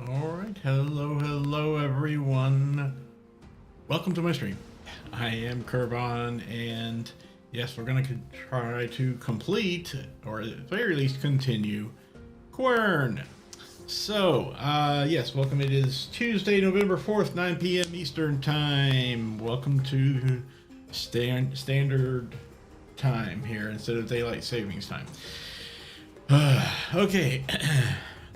Alright, hello everyone. Welcome to my stream. I am Kerbon, and yes, we're gonna try to complete, or at the very least continue, Quern. So, yes, welcome. It is Tuesday, November 4th, 9 p.m. Eastern Time. Welcome to standard time here instead of daylight savings time. Okay.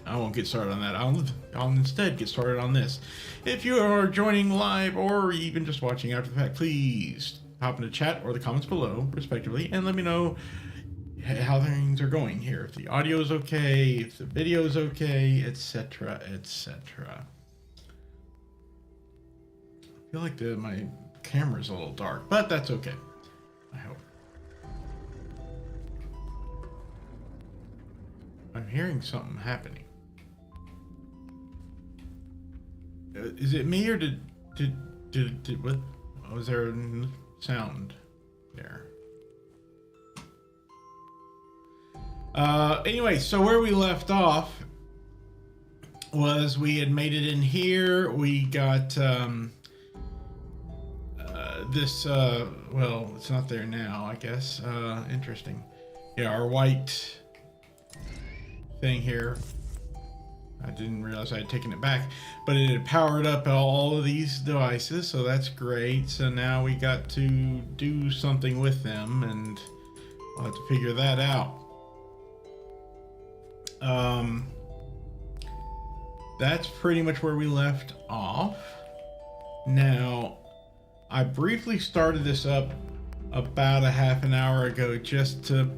I won't get started on that. I'll instead get started on this. If you are joining live or even just watching after the fact, please hop into chat or the comments below, respectively, and let me know how things are going here. If the audio is okay, if the video is okay, etc., etc. I feel like my camera's a little dark, but that's okay. I hope. I'm hearing something happening. is it me or did what? Was there a sound there? Anyway, so where we left off was we had made it in here. We got this. Well, it's not there now, I guess. Interesting. Yeah, our white thing here. I didn't realize I had taken it back, but it had powered up all of these devices, so that's great. So now we got to do something with them, and we'll have to figure that out. That's pretty much where we left off. Now, I briefly started this up about a half an hour ago just to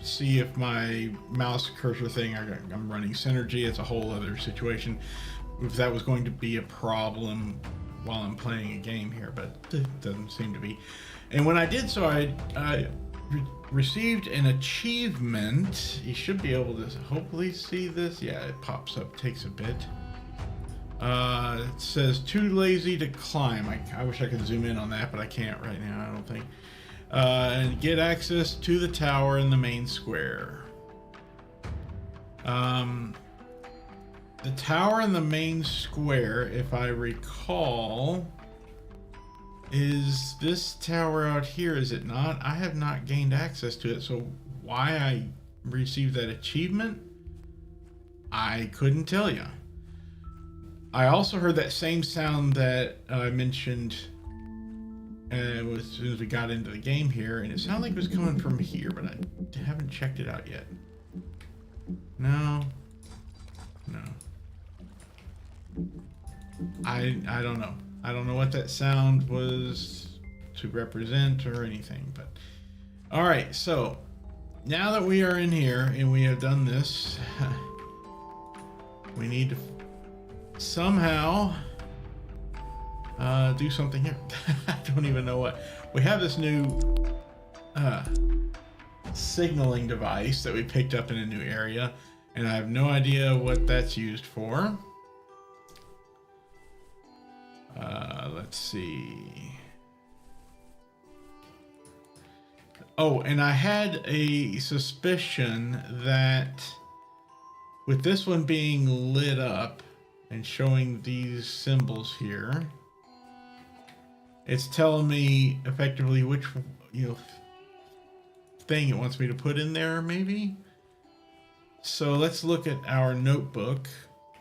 see if my mouse cursor thing, I'm running Synergy, it's a whole other situation, if that was going to be a problem while I'm playing a game here, but it doesn't seem to be. And when I did so, I received an achievement. You should be able to hopefully see this. Yeah, it pops up, takes a bit. It says too lazy to climb. I wish I could zoom in on that, but I can't right now, I don't think. And get access to the tower in the main square. The tower in the main square, if I recall, is this tower out here, is it not? I have not gained access to it, so why I received that achievement, I couldn't tell you. I also heard that same sound that I mentioned as soon as we got into the game here, and it sounded like it was coming from here, but I haven't checked it out yet. No. I don't know. I don't know what that sound was to represent or anything, but all right. So now that we are in here and we have done this, we need to somehow do something here. I don't even know what. We have this new signaling device that we picked up in a new area, and I have no idea what that's used for. Let's see. Oh, and I had a suspicion that with this one being lit up and showing these symbols here, it's telling me effectively which, thing it wants me to put in there, maybe. So let's look at our notebook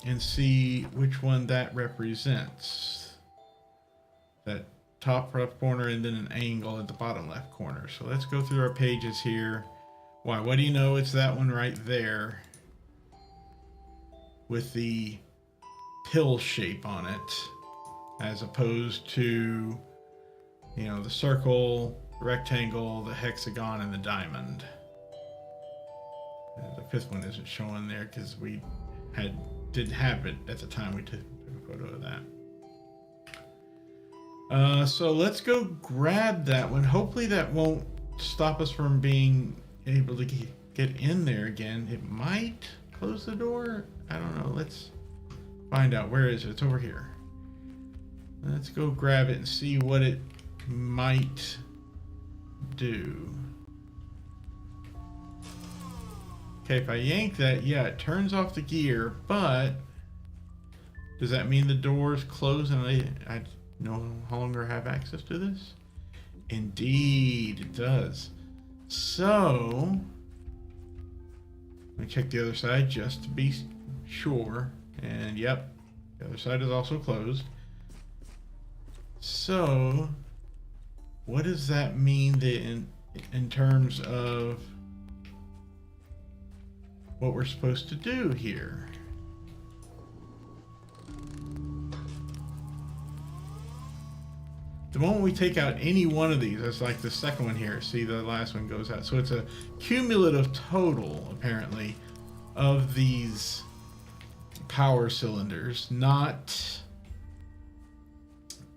and see which one that represents. That top left corner and then an angle at the bottom left corner. So let's go through our pages here. Why? What do you know? It's that one right there with the pill shape on it, as opposed to, the circle, the rectangle, the hexagon, and the diamond. The fifth one isn't showing there because we did have it at the time we took a photo of that. So let's go grab that one. Hopefully that won't stop us from being able to get in there again. It might close the door. I don't know. Let's find out. Where is it? It's over here. Let's go grab it and see what it might do. Okay, if I yank that, yeah, it turns off the gear, but does that mean the doors close and I no longer have access to this? Indeed, it does. So, let me check the other side just to be sure. And yep, the other side is also closed. So, what does that mean in terms of what we're supposed to do here? The moment we take out any one of these, that's like the second one here, see the last one goes out. So it's a cumulative total, apparently, of these power cylinders, not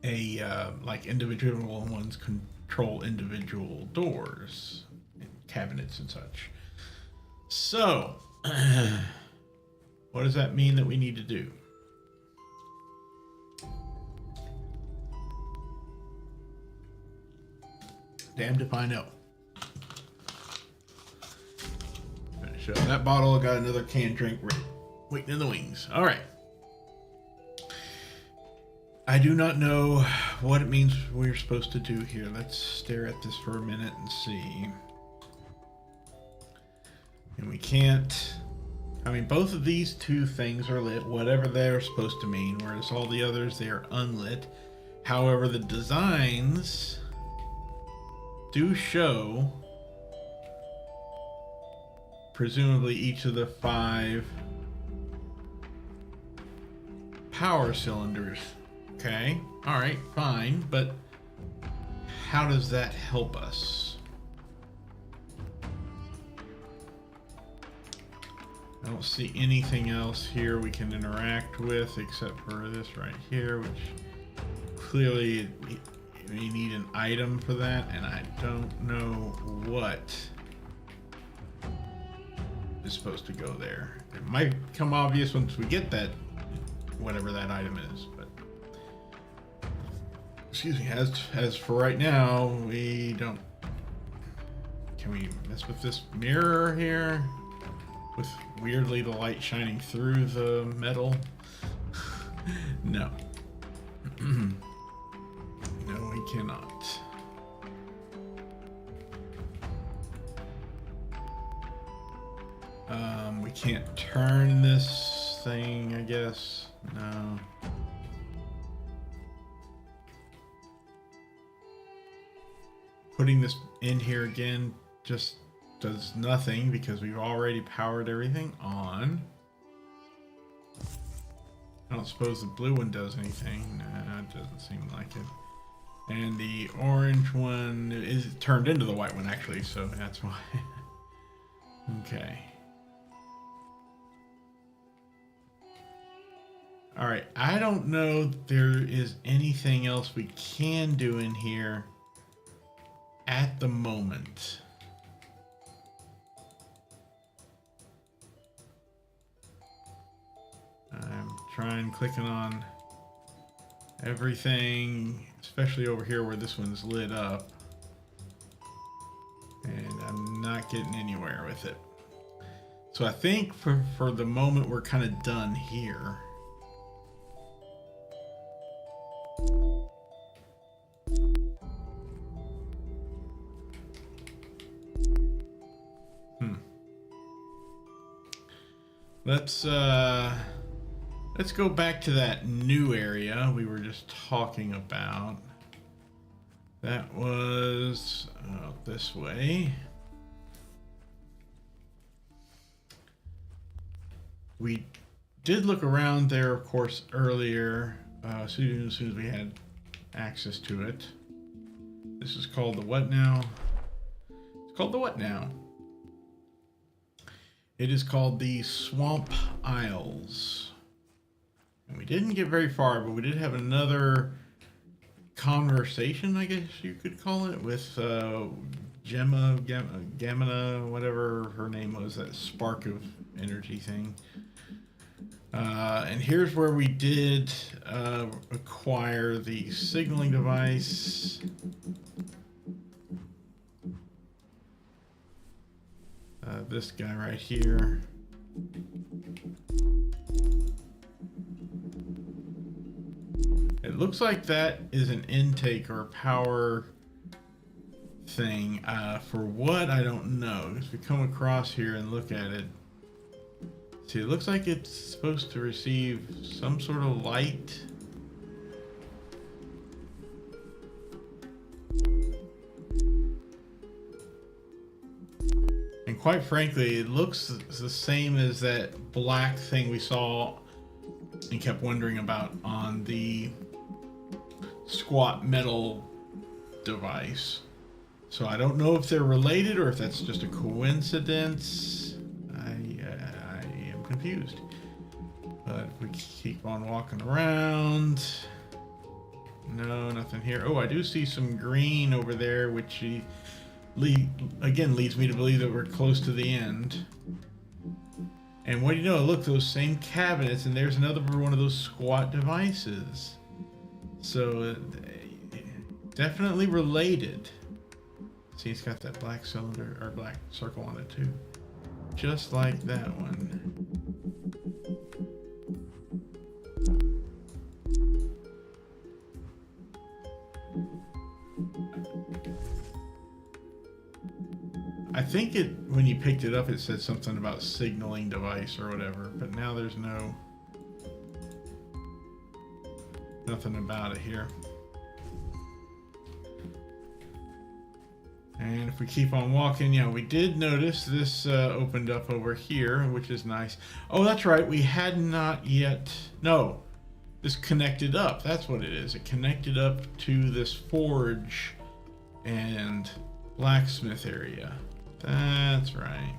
a like individual ones control individual doors and cabinets and such. So what does that mean that we need to do? Damned if I know. Finish up that bottle. Got another canned drink waiting in the wings. All right. I do not know what it means we're supposed to do here. Let's stare at this for a minute and see. And we can't... I mean, both of these two things are lit, whatever they're supposed to mean, whereas all the others, they are unlit. However, the designs do show, presumably, each of the 5 power cylinders. Okay, all right, fine, but how does that help us? I don't see anything else here we can interact with except for this right here, which clearly we need an item for that, and I don't know what is supposed to go there. It might become obvious once we get that, whatever that item is, but excuse me, as for right now, we don't. Can we mess with this mirror here? With weirdly the light shining through the metal? No. No, we cannot. We can't turn this thing, I guess. No. Putting this in here again just does nothing because we've already powered everything on. I don't suppose the blue one does anything. Nah, it doesn't seem like it. And the orange one is turned into the white one, actually, so that's why. Okay. All right, I don't know if there is anything else we can do in here at the moment. I'm trying clicking on everything, especially over here where this one's lit up, and I'm not getting anywhere with it. So I think for the moment we're kind of done here. Let's go back to that new area we were just talking about. That was this way. We did look around there, of course, earlier, as soon as we had access to it. This is called the what now? It's called the what now? It is called the Swamp Isles. And we didn't get very far, but we did have another conversation, I guess you could call it, with Gamma, whatever her name was, that spark of energy thing. And here's where we did acquire the signaling device. This guy right here. It looks like that is an intake or a power thing. For what, I don't know. If we come across here and look at it, see, it looks like it's supposed to receive some sort of light. And quite frankly, it looks the same as that black thing we saw and kept wondering about on the squat metal device. So I don't know if they're related or if that's just a coincidence. I am confused. But if we keep on walking around, no, nothing here. Oh, I do see some green over there, which again leads me to believe that we're close to the end. And what do you know? Look, those same cabinets, and there's another one of those squat devices. So definitely related. See, it's got that black cylinder or black circle on it too. Just like that one. I think it, when you picked it up, it said something about signaling device or whatever, but now there's nothing about it here. And if we keep on walking, yeah, we did notice this opened up over here, which is nice. Oh, that's right. We had not yet. No, this connected up. That's what it is. It connected up to this forge and blacksmith area. That's right.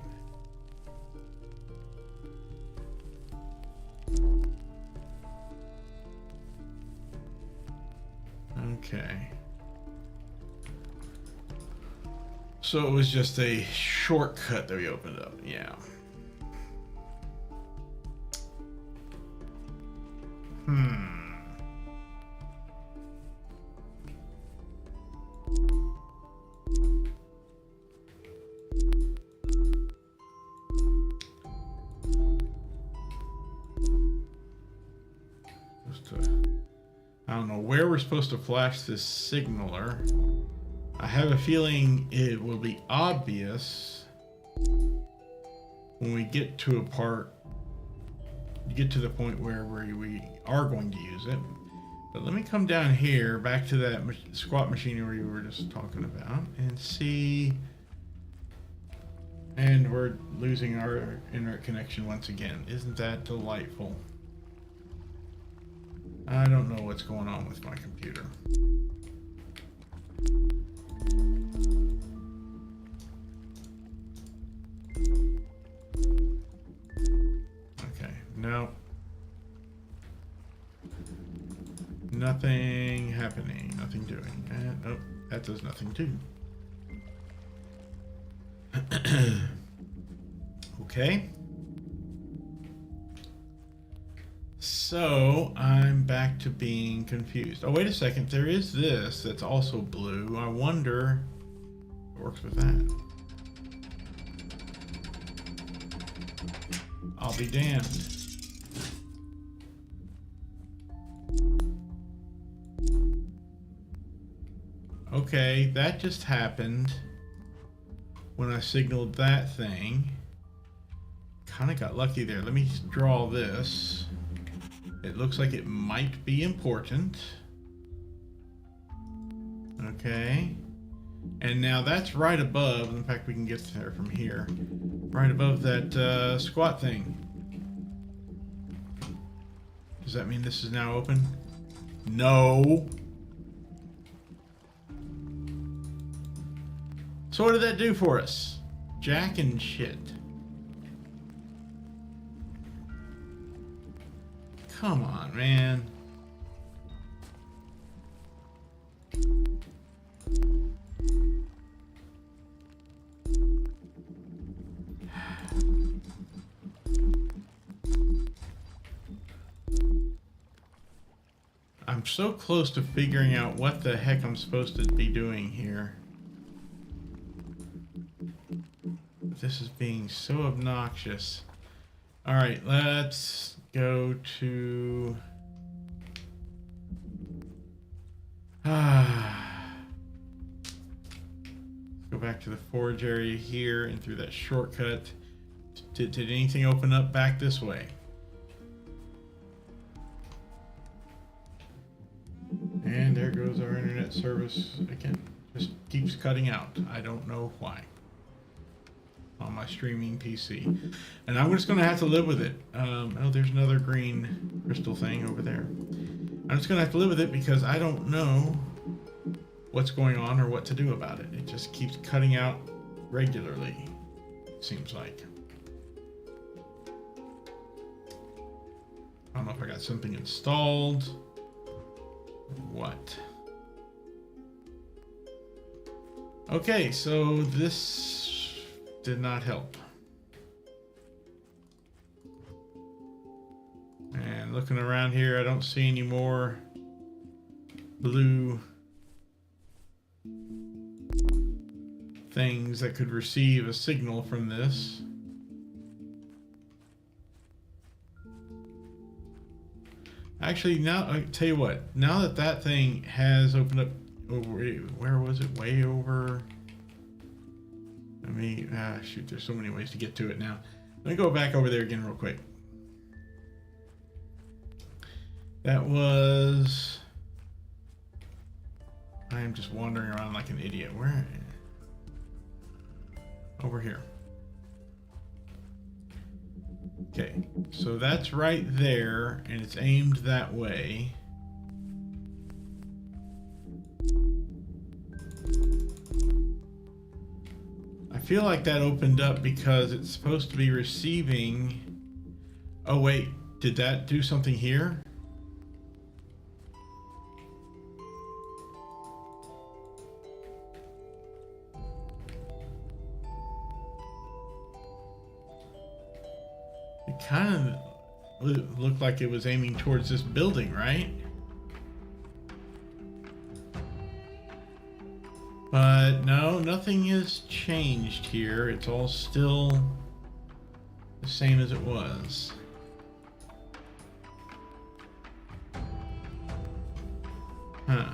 Okay. So it was just a shortcut that we opened up. Yeah. I don't know where we're supposed to flash this signaler. I have a feeling it will be obvious when we get to a part, get to the point where we are going to use it. But let me come down here, back to that squat machinery we were just talking about, and see. And we're losing our internet connection once again. Isn't that delightful? I don't know what's going on with my computer. Okay, no. Nothing happening, nothing doing. And, oh, that does nothing too. Okay. So I'm back to being confused. Oh, wait a second. There is this that's also blue. I wonder if it works with that. I'll be damned. Okay, that just happened when I signaled that thing. Kind of got lucky there. Let me draw this. It looks like it might be important. Okay. And now that's right above. In fact, we can get there from here. Right above that squat thing. Does that mean this is now open? No. So what did that do for us? Jack and shit. Come on, man. I'm so close to figuring out what the heck I'm supposed to be doing here. This is being so obnoxious. All right, let's go to go back to the forge area here and through that shortcut. Did anything open up back this way? And there goes our internet service again. Just keeps cutting out. I don't know why. On my streaming PC. And I'm just going to have to live with it. Oh, there's another green crystal thing over there. I'm just going to have to live with it because I don't know what's going on or what to do about it. It just keeps cutting out regularly, it seems like. I don't know if I got something installed or what. Okay, so this did not help. And looking around here, I don't see any more blue things that could receive a signal from this. Actually, now I tell you what. Now that that thing has opened up over, where was it? Way over. I mean, shoot. There's so many ways to get to it now. Let me go back over there again real quick. That was. I am just wandering around like an idiot. Where? Over here. Okay, so that's right there, and it's aimed that way. I feel like that opened up because it's supposed to be receiving... Oh wait, did that do something here? It kind of looked like it was aiming towards this building, right? But no, nothing has changed here. It's all still the same as it was. Huh.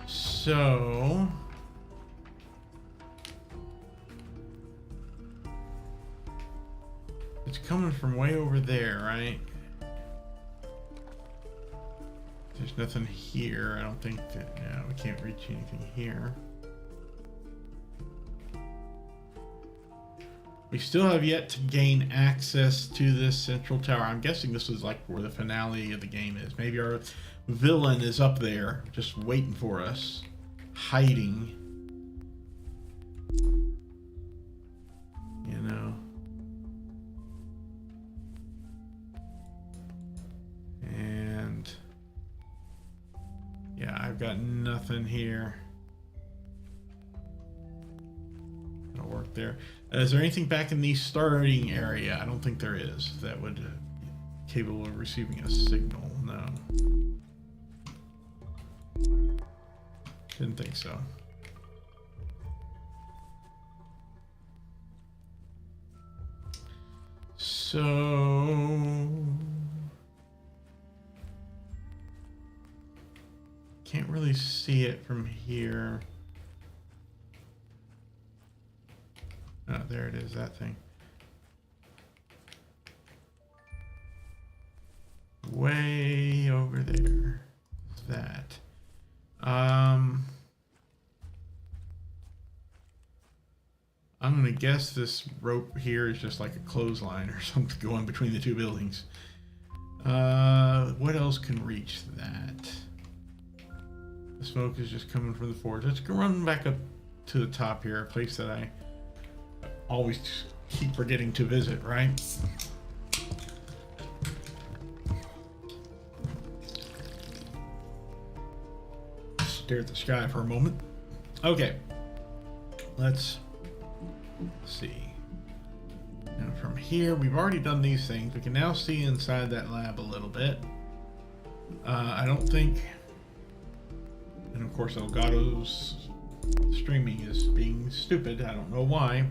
So... it's coming from way over there, right? There's nothing here. I don't think that... yeah, we can't reach anything here. We still have yet to gain access to this central tower. I'm guessing this is like where the finale of the game is. Maybe our villain is up there, just waiting for us, hiding. You know. And yeah, I've got nothing here. Gonna work there. Is there anything back in the starting area? I don't think there is. That would capable of receiving a signal. No. Didn't think so. So can't really see it from here. Oh, there it is, that thing. Way over there. That. I'm gonna guess this rope here is just like a clothesline or something going between the two buildings. What else can reach that? The smoke is just coming from the forge. Let's go run back up to the top here, a place that I always keep forgetting to visit, right? Stare at the sky for a moment. Okay. Let's see. Now from here, we've already done these things. We can now see inside that lab a little bit. I don't think... and of course, Elgato's streaming is being stupid. I don't know why.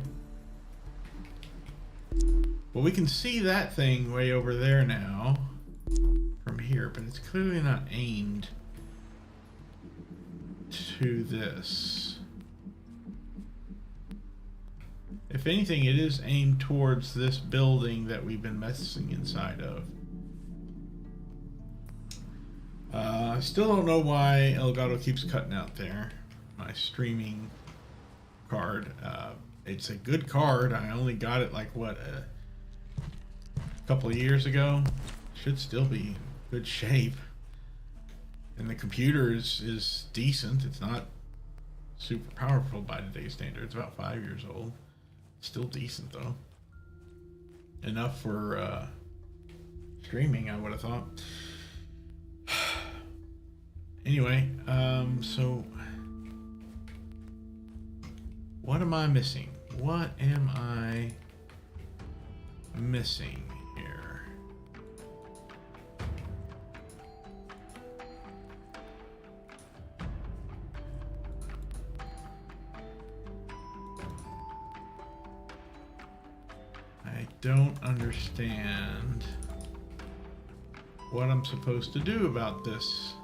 Well, we can see that thing way over there now from here, but it's clearly not aimed to this. If anything, it is aimed towards this building that we've been messing inside of. I still don't know why Elgato keeps cutting out there. My streaming card. It's a good card. I only got it like, what, a couple of years ago. Should still be in good shape. And the computer is decent. It's not super powerful by today's standards. It's about 5 years old. Still decent, though. Enough for streaming, I would have thought. Anyway, so what am I missing? What am I missing here? don't understand what I'm supposed to do about this.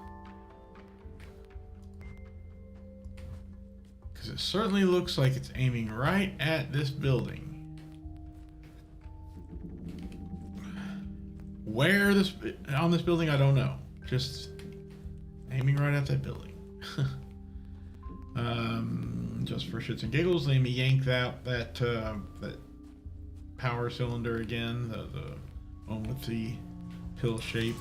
Because it certainly looks like it's aiming right at this building. Where this on this building, I don't know. Just aiming right at that building. Just for shits and giggles, let me yank that power cylinder again, the one with the pill shape.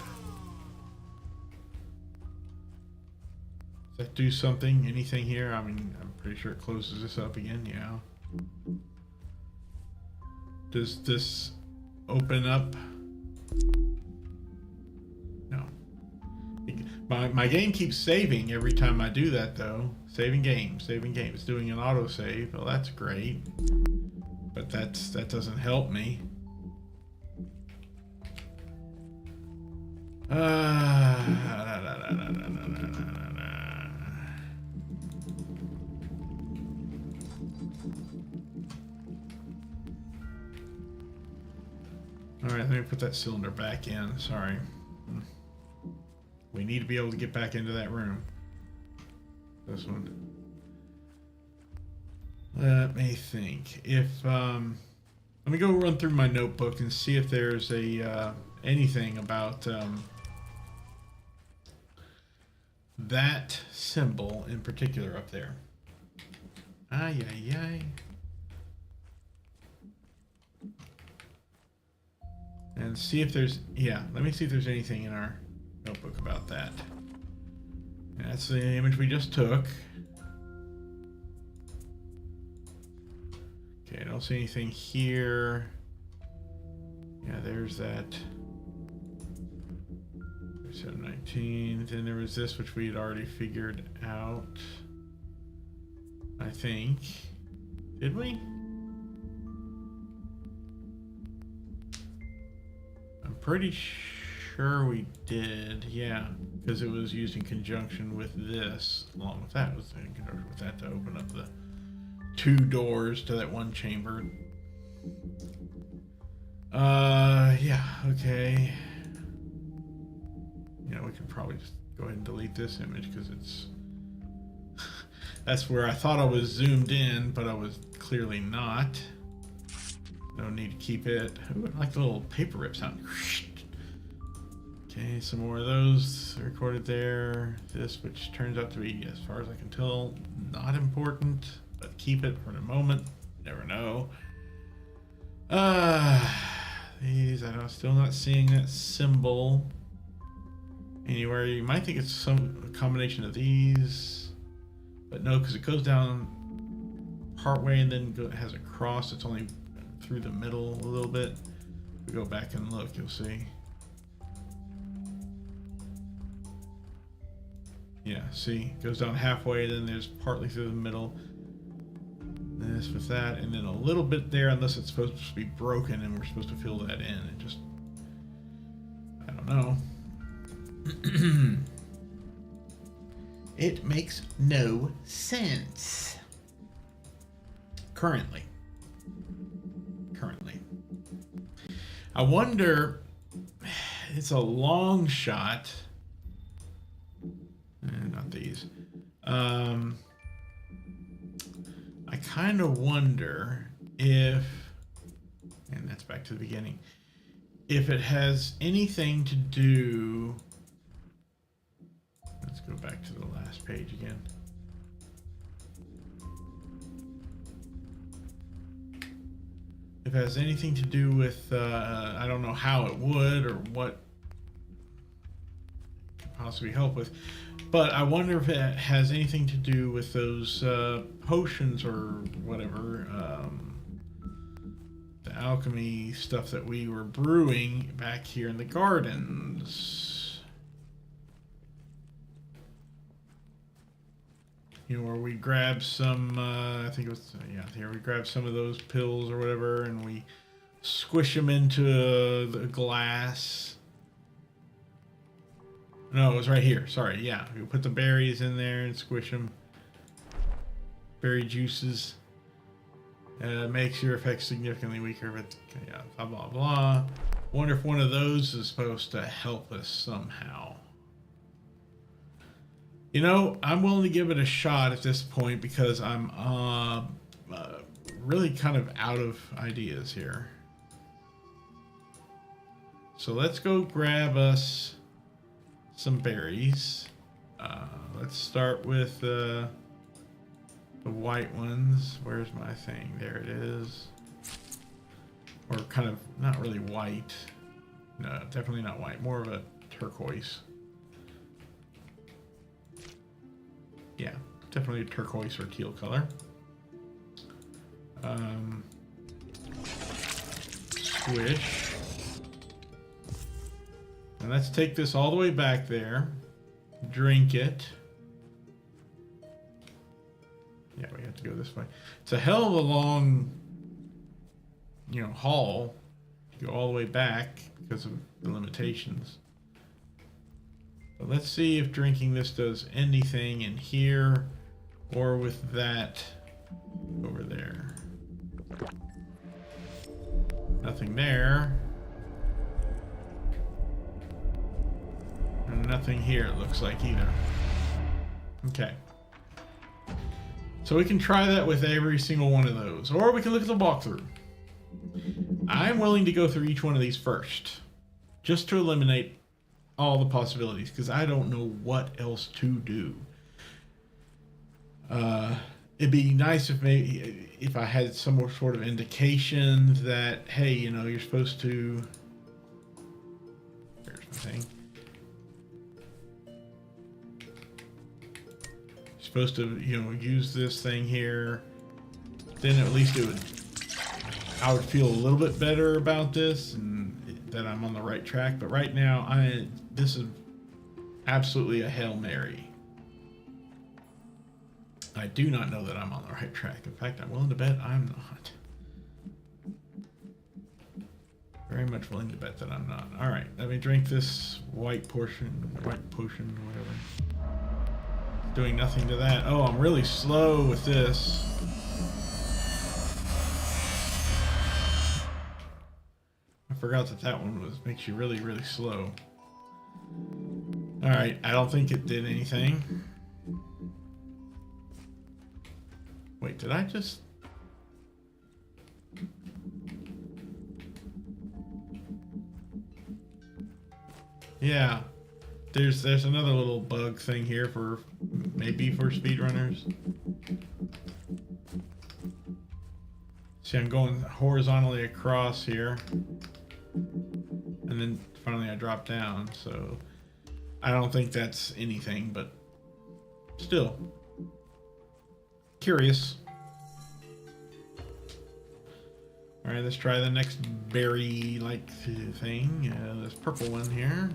Does that do something? Anything here? I mean, I'm pretty sure it closes this up again. Yeah. Does this open up? No. My game keeps saving every time I do that, though. Saving game. It's doing an autosave. Well, that's great. But that doesn't help me. Alright, let me put that cylinder back in. Sorry. We need to be able to get back into that room. This one. Let me think. If let me go run through my notebook and see if there's a anything about that symbol in particular up there. Ay ay ay. And see if there's, yeah, let me see if there's anything in our notebook about that. That's the image we just took. Okay, I don't see anything here. Yeah, there's that. 719. Then there was this, which we had already figured out. I think. Did we? I'm pretty sure we did. Yeah, because it was used in conjunction with this. Along with that, was in conjunction with that to open up the 2 doors to that one chamber. Yeah, okay. Yeah, we could probably just go ahead and delete this image because it's that's where I thought I was zoomed in, but I was clearly not. No need to keep it. Ooh, I like the little paper rip sound. Okay, some more of those recorded there. This, which turns out to be, as far as I can tell, not important, but keep it for the moment. Never know. These, I'm still not seeing that symbol anywhere. You might think it's some combination of these, but no, because it goes down part way and then has a cross. It's only through the middle a little bit. If we go back and look, you'll see. Yeah, see, it goes down halfway, then there's partly through the middle. This with that, and then a little bit there, unless it's supposed to be broken and we're supposed to fill that in. It just, I don't know. It makes no sense. Currently. I wonder, it's a long shot. Not these. I kind of wonder if, and that's back to the beginning, if it has anything to do, let's go back to the last page again. If it has anything to do with, I don't know how it would or what it could possibly help with, but I wonder if it has anything to do with those potions or whatever, the alchemy stuff that we were brewing back here in the gardens. You know, where we grabbed some, I think it was, yeah, here we grabbed some of those pills or whatever, and we squish them into the glass. No, it was right here. Sorry, yeah. We put the berries in there and squish them. Berry juices. Makes your effects significantly weaker, but yeah, blah blah blah. Wonder if one of those is supposed to help us somehow. You know, I'm willing to give it a shot at this point because I'm really kind of out of ideas here. So let's go grab us some berries. Let's start with the white ones. Where's my thing? There it is. Or kind of not really white. No, definitely not white. More of a turquoise. Yeah, definitely a turquoise or teal color. Swish. And let's take this all the way back there. Drink it. Yeah, we have to go this way. It's a hell of a long, you know, haul. Go all the way back because of the limitations. But let's see if drinking this does anything in here or with that over there. Nothing there. And nothing here, it looks like, either. Okay. So we can try that with every single one of those. Or we can look at the walkthrough. I'm willing to go through each one of these first. Just to eliminate all the possibilities. Because I don't know what else to do. It'd be nice if maybe if I had some sort of indication that, hey, you know, you're supposed to... There's my thing. Supposed to, you know, use this thing here, then at least it would, I would feel a little bit better about this and that I'm on the right track. But right now, this is absolutely a Hail Mary. I do not know that I'm on the right track. In fact, I'm willing to bet I'm not. Very much willing to bet that I'm not. All right, let me drink this white potion, whatever. Doing nothing to that. Oh, I'm really slow with this. I forgot that that one makes you really, really slow. All right, I don't think it did anything. Wait, did I just... Yeah. There's another little bug thing here for maybe for speedrunners. See, I'm going horizontally across here. And then finally I drop down, so I don't think that's anything, but still curious. All right, let's try the next berry-like thing. This purple one here.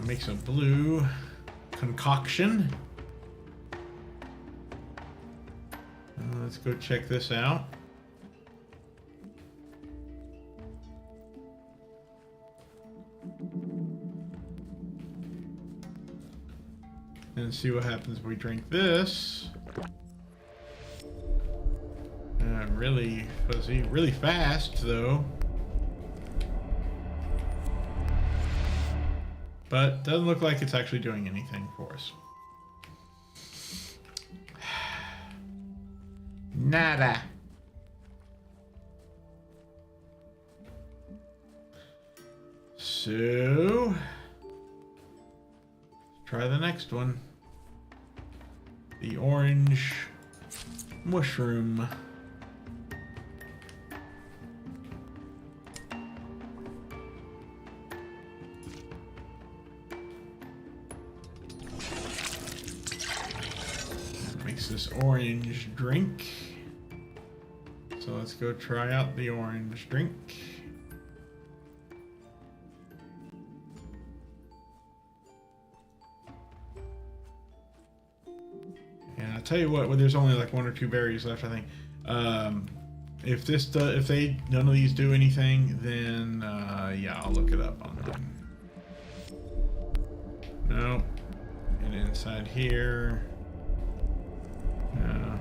Makes a blue concoction. Let's go check this out. And see what happens if we drink this. Really fuzzy, really fast though. But doesn't look like it's actually doing anything for us. Nada. So, let's try the next one. The orange mushroom. This orange drink. So let's go try out the orange drink. And I'll tell you what, well, there's only like 1 or 2 berries left, I think. if none of these do anything, then yeah, I'll look it up online. No. And inside here. No.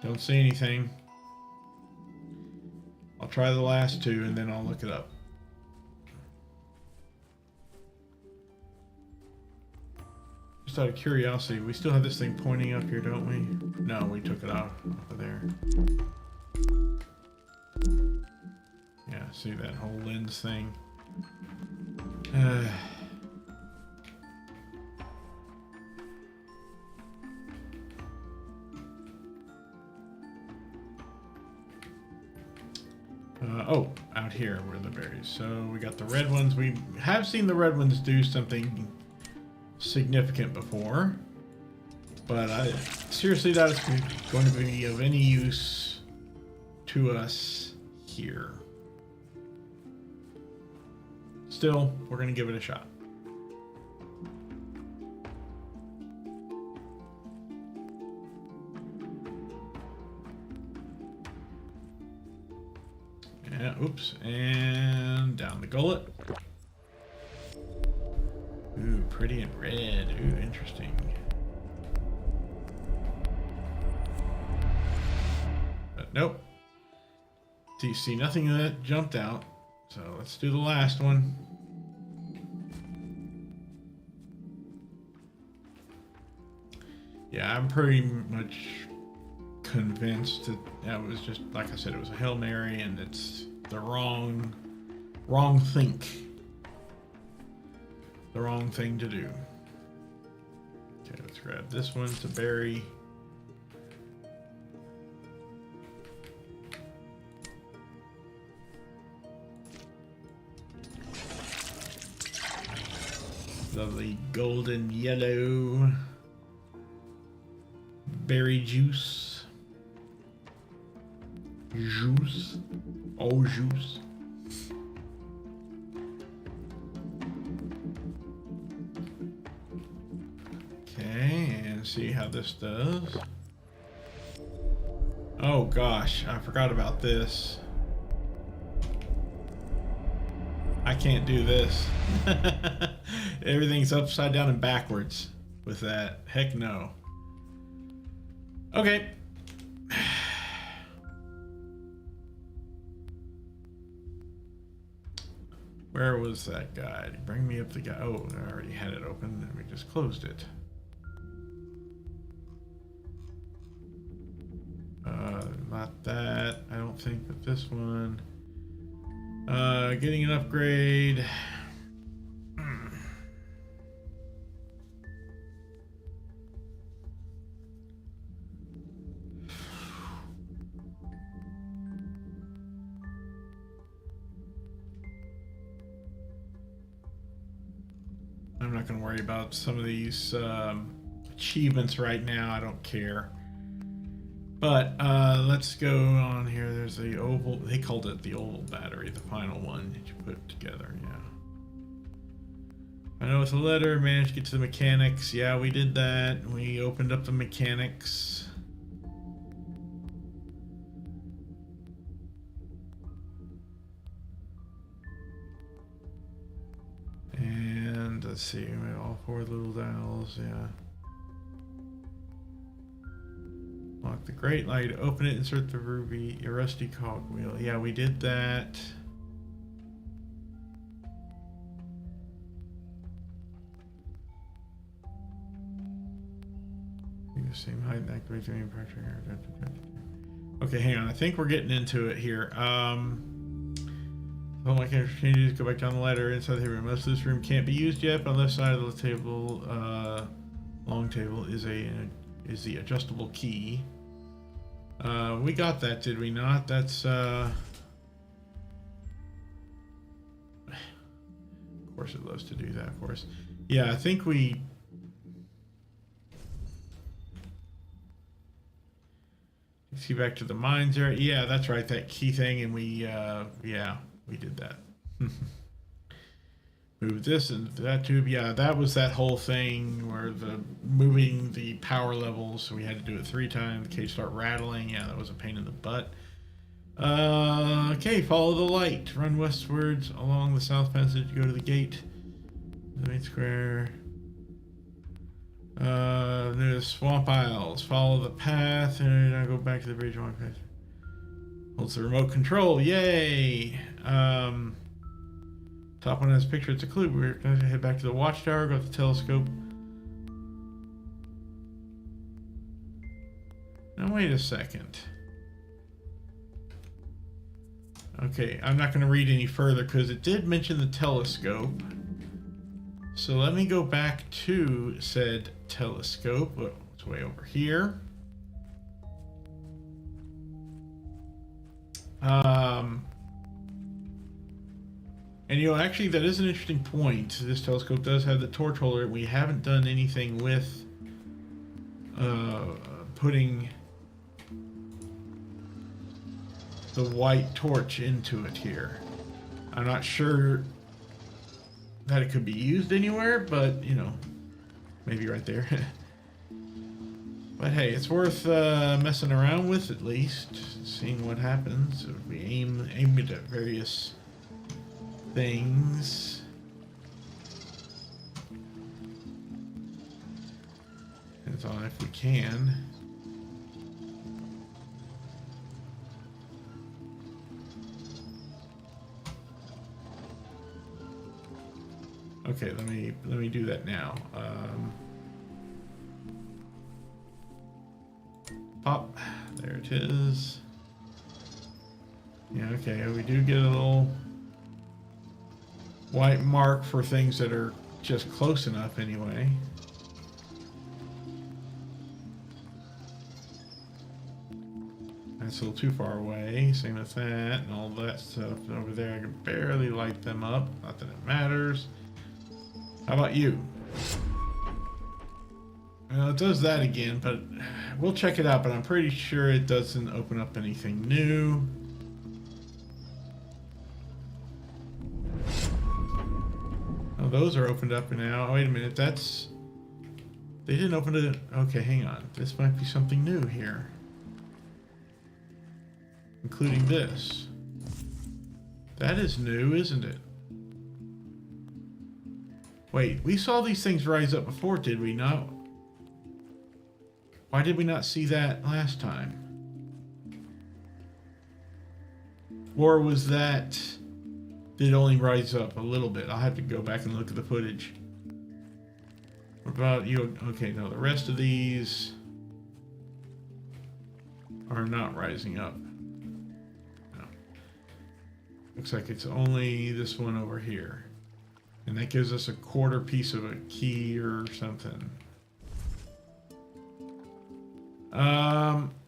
Don't see anything. I'll try the last two and then I'll look it up. Just out of curiosity, we still have this thing pointing up here, don't we? No, we took it off of there. Yeah, see that whole lens thing? Oh, out here were the berries. So we got the red ones. We have seen the red ones do something significant before, but seriously, that is going to be of any use to us here. Still, we're going to give it a shot. Yeah, oops, and down the gullet. Ooh, pretty and red. Ooh, interesting. But nope. Do you see nothing that jumped out? So let's do the last one. Yeah, I'm pretty much convinced that that was just, like I said, it was a Hail Mary and it's the wrong think. The wrong thing to do. Okay, let's grab this one to bury. Lovely golden yellow berry juice. Juice. Oh, juice. Okay, and see how this does. Oh gosh, I forgot about this. I can't do this. Everything's upside down and backwards with that. Heck no. Okay. Where was that guide? Bring me up the guide. Oh, I already had it open and we just closed it. Not that. I don't think that this one. Getting an upgrade. I'm not going to worry about some of these achievements right now. I don't care. But let's go on here. There's the oval. They called it the oval battery, the final one that you put together. Yeah. I know it's a letter. Managed to get to the mechanics. Yeah, we did that. We opened up the mechanics. And let's see. We have all four little dials. Yeah. Lock the great light, open it, insert the ruby, a rusty cogwheel. Yeah, we did that. The same height and activate the main pressure. Okay, hang on. I think we're getting into it here. Home like changes, go back down the ladder inside the room. Most of this room can't be used yet, but on the left side of the table, long table, is the adjustable key. We got that, did we not? That's of course it loves to do that for us. Yeah, I think we see back to the mines there. Yeah, that's right, that key thing, and we yeah, we did that. Move this and that tube. Yeah, that was that whole thing where the moving the power levels. So we had to do it 3 times. The cage start rattling. Yeah, that was a pain in the butt. Okay, follow the light. Run westwards along the south passage. Go to the gate. The main square. There's swamp aisles. Follow the path. And now go back to the bridge. Walk past. Holds the remote control. Yay! Top one has a picture. It's a clue. We're going to head back to the watchtower. Go to the telescope. Now wait a second. Okay, I'm not going to read any further because it did mention the telescope. So let me go back to said telescope. Oh, it's way over here. And you know, actually, that is an interesting point. This telescope does have the torch holder. We haven't done anything with putting the white torch into it here. I'm not sure that it could be used anywhere, but you know, maybe right there. But hey, it's worth messing around with at least, seeing what happens. If we aim it at various things. That's on if we can. Okay, let me do that now. Pop. There it is. Yeah, okay, we do get a little white mark for things that are just close enough anyway. That's a little too far away. Same with that and all that stuff over there. I can barely light them up. Not that it matters. How about you? Well, it does that again, but we'll check it out, but I'm pretty sure it doesn't open up anything new. Oh, those are opened up now. Oh, wait a minute, that's... They didn't open it... Okay, hang on. This might be something new here. Including this. That is new, isn't it? Wait, we saw these things rise up before, did we not? Why did we not see that last time? Or was that... Did it only rise up a little bit? I'll have to go back and look at the footage. What about you? Okay, no, the rest of these are not rising up. No. Looks like it's only this one over here. And that gives us a quarter piece of a key or something.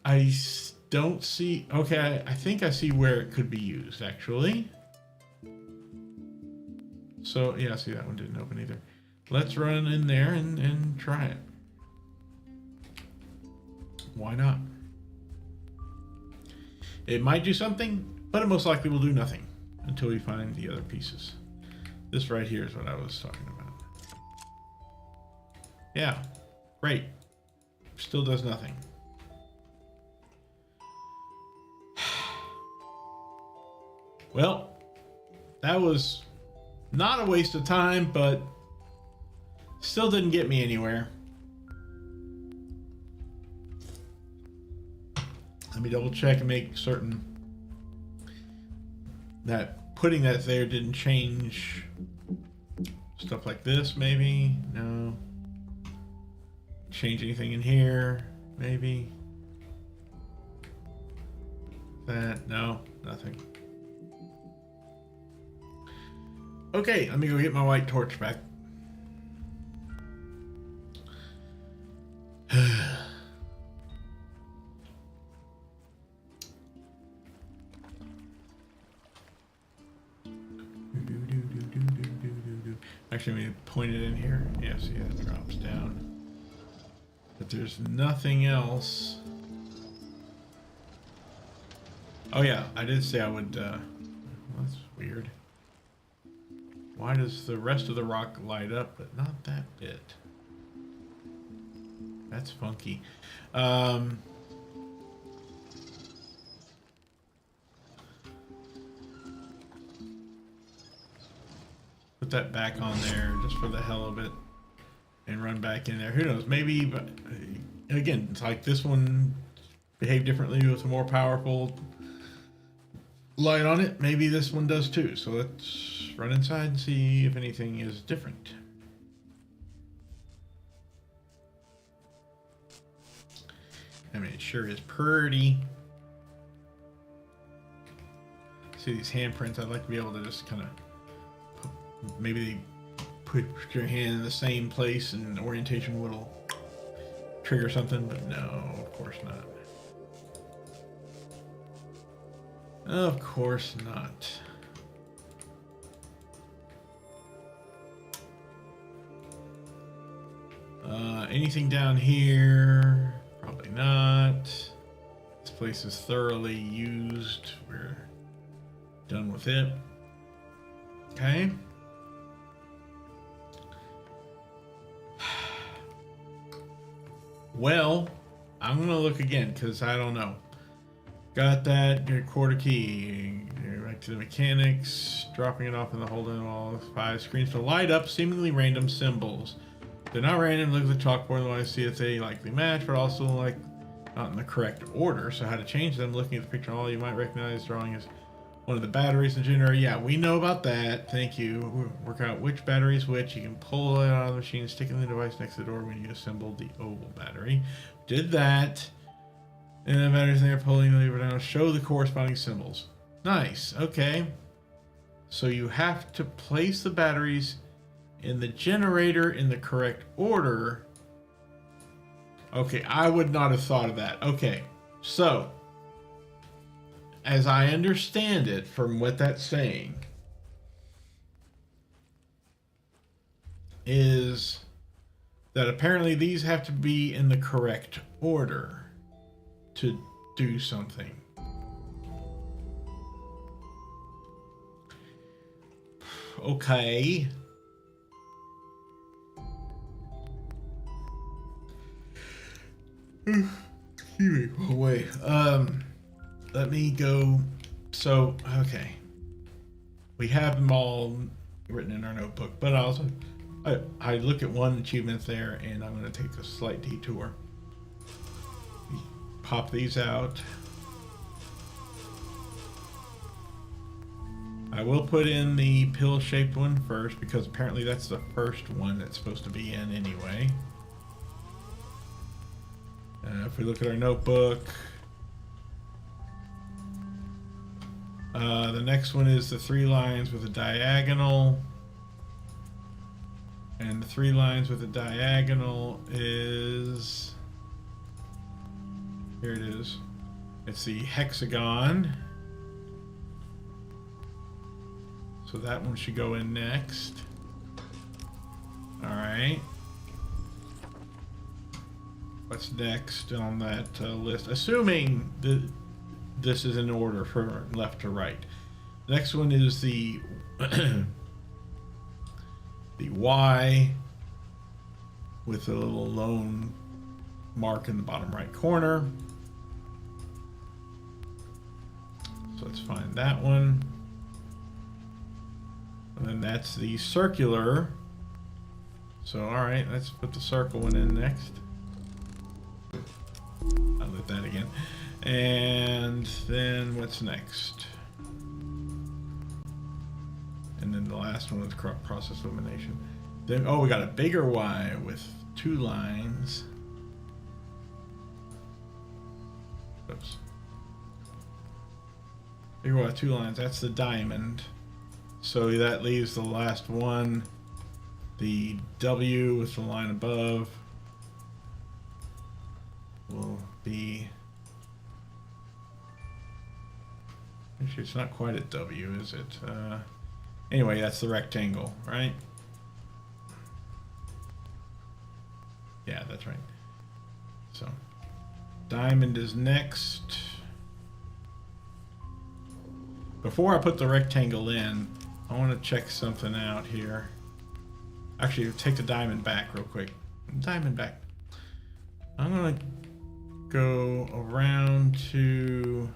I don't see... Okay, I think I see where it could be used, actually. So, yeah, see, that one didn't open either. Let's run in there and try it. Why not? It might do something, but it most likely will do nothing until we find the other pieces. This right here is what I was talking about. Yeah, great. Still does nothing. Well, that was not a waste of time, but still didn't get me anywhere. Let me double check and make certain that putting that there didn't change stuff like this, maybe. No. Change anything in here, maybe. That, no, nothing. Okay, let me go get my white torch back. Actually, let me point it in here. Yeah, see, that drops down. But there's nothing else. Oh yeah, I did say I would, that's weird. Why does the rest of the rock light up, but not that bit? That's funky. Put that back on there just for the hell of it and run back in there. Who knows? Maybe, but again, it's like this one behaved differently with a more powerful light on it. Maybe this one does too. So let's run inside and see if anything is different. I mean, it sure is pretty. See these handprints? I'd like to be able to just kind of maybe put your hand in the same place and orientation will trigger something, but no, of course not. Of course not. Anything down here? Probably not. This place is thoroughly used. We're done with it. Okay. Well, I'm going to look again because I don't know. Got that. Get a quarter key. Back to the mechanics. Dropping it off in the holding wall. 5 screens to light up seemingly random symbols. They're not random. Look at the chalkboard and want to see if they likely match, but also like not in the correct order. So how to change them? Looking at the picture, all you might recognize drawing is one of the batteries in the generator. Yeah, we know about that. Thank you. Work out which battery is which. You can pull it out of the machine, stick it in the device next to the door when you assemble the oval battery. Did that. And the batteries there, pulling the lever down, show the corresponding symbols. Nice. Okay. So you have to place the batteries in the generator in the correct order. Okay, I would not have thought of that. Okay, so as I understand it from what that's saying is that apparently these have to be in the correct order to do something. Okay. Excuse me. Oh, wait. Let me go. So, okay. We have them all written in our notebook, but also I look at one achievement there, and I'm going to take a slight detour. Pop these out. I will put in the pill-shaped one first, because apparently that's the first one that's supposed to be in anyway. If we look at our notebook, the next one is the 3 lines with a diagonal. And the 3 lines with a diagonal is... Here it is. It's the hexagon. So that one should go in next. Alright. What's next on that list? Assuming that this is in order from left to right. Next one is the the Y with a little lone mark in the bottom right corner. So let's find that one. And then that's the circular. So all right, let's put the circle one in next. I'll let that again. And then what's next? And then the last one is process elimination. Then, oh, we got a bigger Y with 2 lines. Oops. Bigger Y with 2 lines. That's the diamond. So that leaves the last one. The W with the line above will be... Actually, it's not quite a W, is it? Anyway, that's the rectangle, right? Yeah, that's right. So, diamond is next. Before I put the rectangle in, I want to check something out here. Actually, take the diamond back real quick. Diamond back. I'm gonna go around to...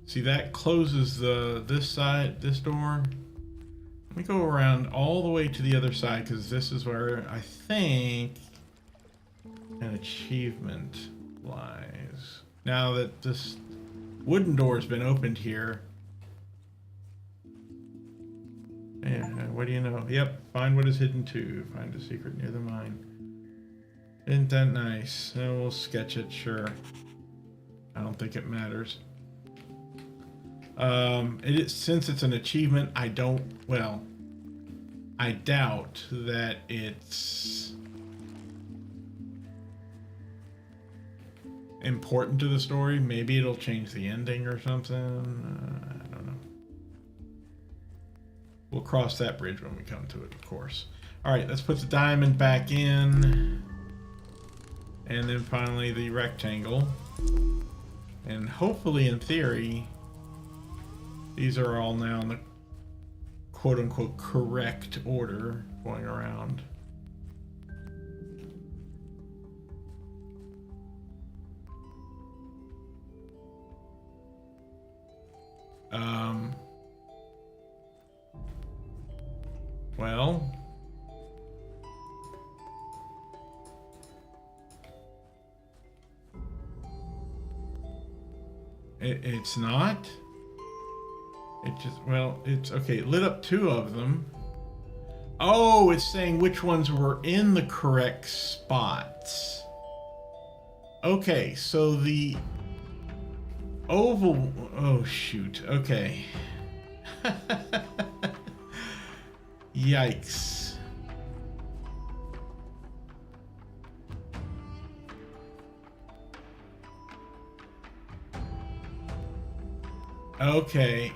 See, that closes this side, this door. Let me go around all the way to the other side, because this is where I think an achievement lies. Now that this wooden door has been opened here. Yeah, what do you know? Yep, find what is hidden too. Find a secret near the mine. Isn't that nice? Oh, we'll sketch it, sure. I don't think it matters. Since it's an achievement, I doubt that it's important to the story. Maybe it'll change the ending or something. I don't know. We'll cross that bridge when we come to it, of course. All right, let's put the diamond back in. And then finally the rectangle. And hopefully, in theory, these are all now in the quote-unquote correct order going around. Well, it's not. It just, well, it's okay. It lit up 2 of them. Oh, it's saying which ones were in the correct spots. Okay, so the oval, oh shoot, okay. Yikes. Okay,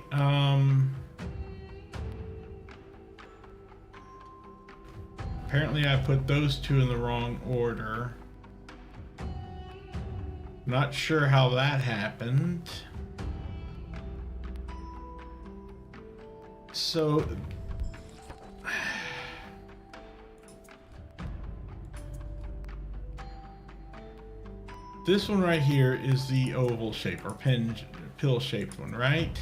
apparently I put those 2 in the wrong order. Not sure how that happened. So this one right here is the oval shape or pill shaped one, right?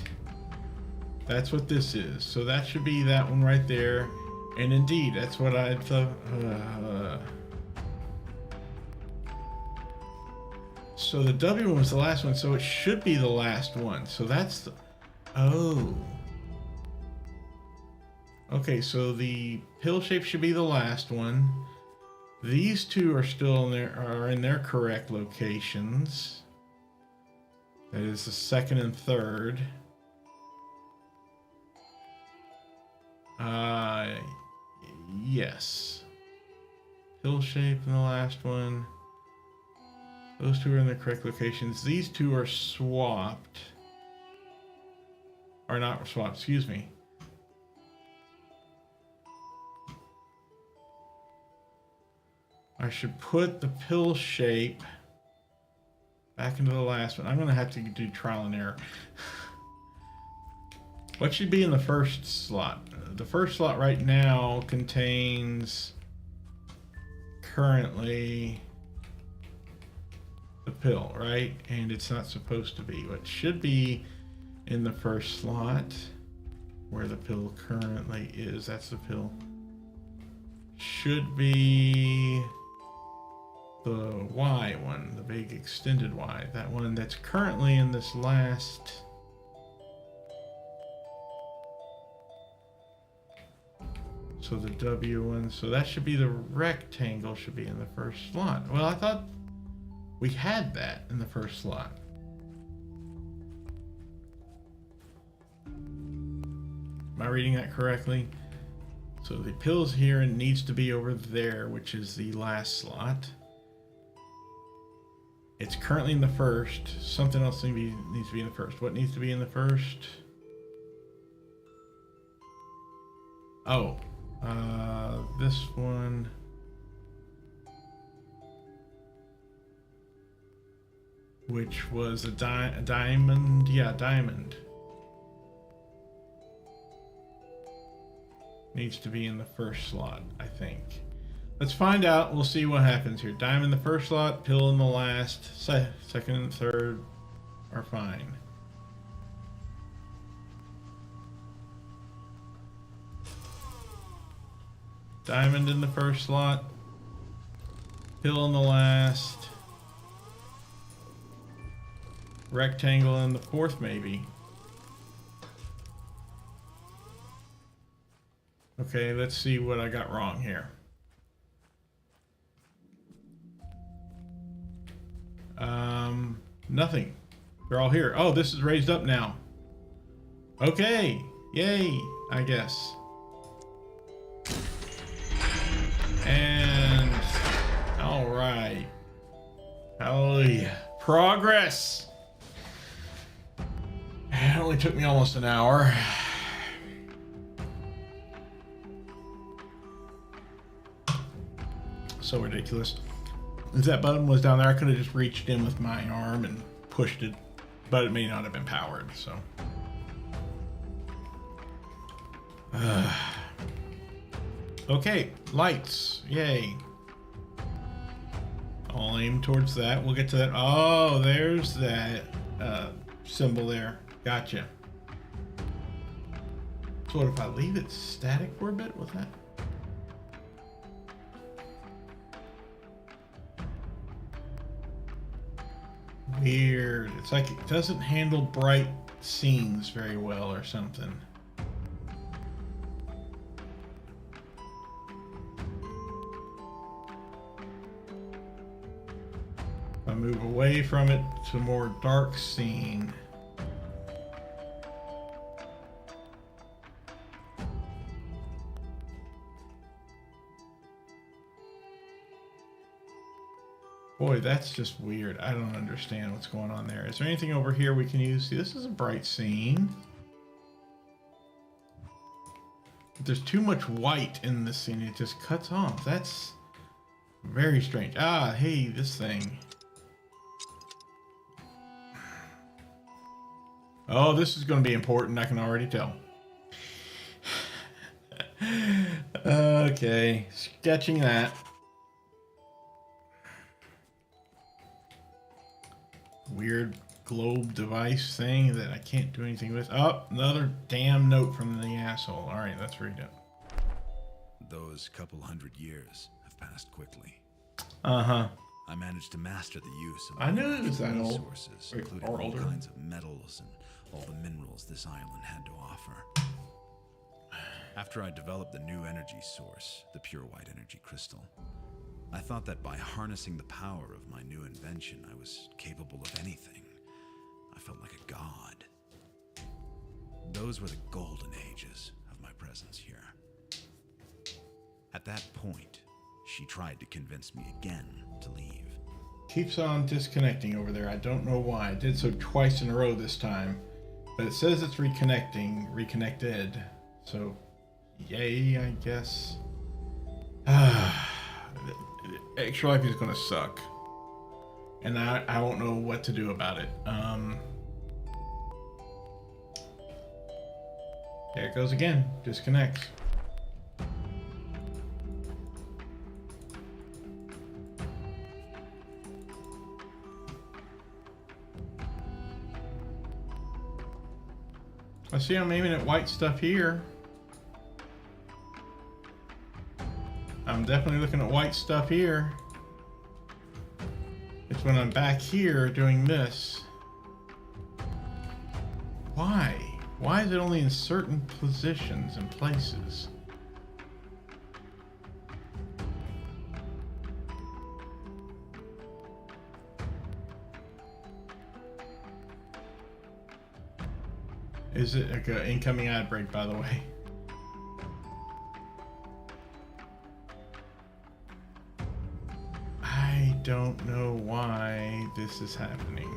That's what this is. So that should be that one right there. And indeed, that's what I thought. So the W one was the last one, so it should be the last one. So that's the, oh. Okay, so the pill shape should be the last one. These 2 are still in their correct locations. That is the 2nd and 3rd. Yes. Pill shape in the last one. Those 2 are in the correct locations. These 2 are swapped. Or not swapped, excuse me. I should put the pill shape back into the last one. I'm going to have to do trial and error. What should be in the first slot? The first slot right now contains currently the pill, right? And it's not supposed to be. What should be in the first slot where the pill currently is, that's the pill, should be the Y one, the big extended Y, that one that's currently in this last. So the W one, so that should be the rectangle, should be in the first slot. Well, I thought we had that in the first slot. Am I reading that correctly? So the pill's here and needs to be over there, which is the last slot. It's currently in the first. Something else needs to be in the first. What needs to be in the first? Oh, this one. Which was a diamond. Yeah, diamond. needs to be in the first slot, I think. Let's find out. We'll see what happens here. Diamond in the first slot, pill in the last. Second and third are fine. Diamond in the first slot, pill in the last. Rectangle in the fourth, maybe. Okay, let's see what I got wrong here. Nothing. They're all here. Oh, this is raised up now. Okay. Yay, I guess. And all right. Hallelujah. Progress. It only took me almost an hour. So ridiculous. If that button was down there, I could have just reached in with my arm and pushed it, but it may not have been powered, so. Okay, lights. Yay. I'll aim towards that. We'll get to that. Oh, there's that symbol there. Gotcha. So what if I leave it static for a bit with that? Weird. It's like it doesn't handle bright scenes very well or something. If I move away from it to more dark scene. Boy, that's just weird. I don't understand what's going on there. Is there anything over here we can use? See, this is a bright scene. But there's too much white in this scene. It just cuts off. That's very strange. Ah, hey, this thing. Oh, this is going to be important. I can already tell. Okay, sketching that. Weird globe device thing that I can't do anything with. Oh, another damn note from the asshole. All right, let's read it. Those couple hundred years have passed quickly. Uh-huh. I managed to master the use of I knew it was that old. resources, including all kinds of metals and all the minerals this island had to offer. After I developed the new energy source, the pure white energy crystal, I thought that by harnessing the power of my new invention, I was capable of anything. I felt like a god. Those were the golden ages of my presence here. At that point, she tried to convince me again to leave. Keeps on disconnecting over there. I don't know why. It did so twice in a row this time. But it says it's reconnected. So, yay, I guess. Extra life is gonna suck, and I won't know what to do about it. There it goes again. Disconnects. I see I'm aiming at white stuff here. I'm definitely looking at white stuff here. It's when I'm back here doing this. Why? Why is it only in certain positions and places? Is it like an incoming ad break, by the way? I don't know why this is happening.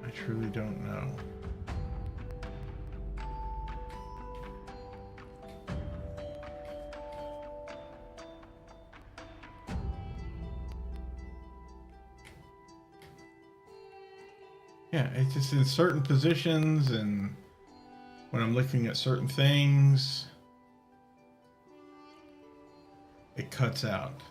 I truly don't know. Yeah, it's just in certain positions and when I'm looking at certain things. it cuts out.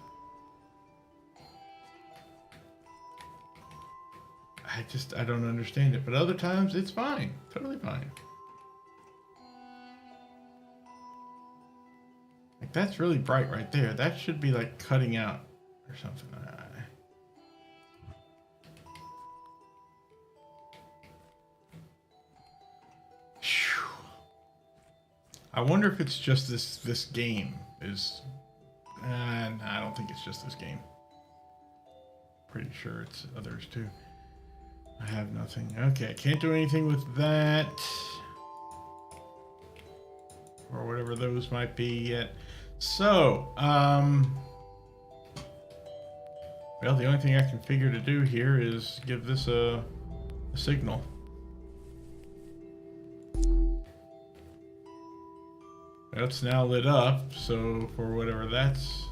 I don't understand it, but other times it's fine. Totally fine. Like, that's really bright right there. That should be like cutting out or something. I wonder if it's just this game is. Nah, I don't think it's just this game. Pretty sure it's others too. I have nothing. Okay, can't do anything with that. Or whatever those might be yet. So, well, the only thing I can figure to do here is give this a signal. It's now lit up, so for whatever that's...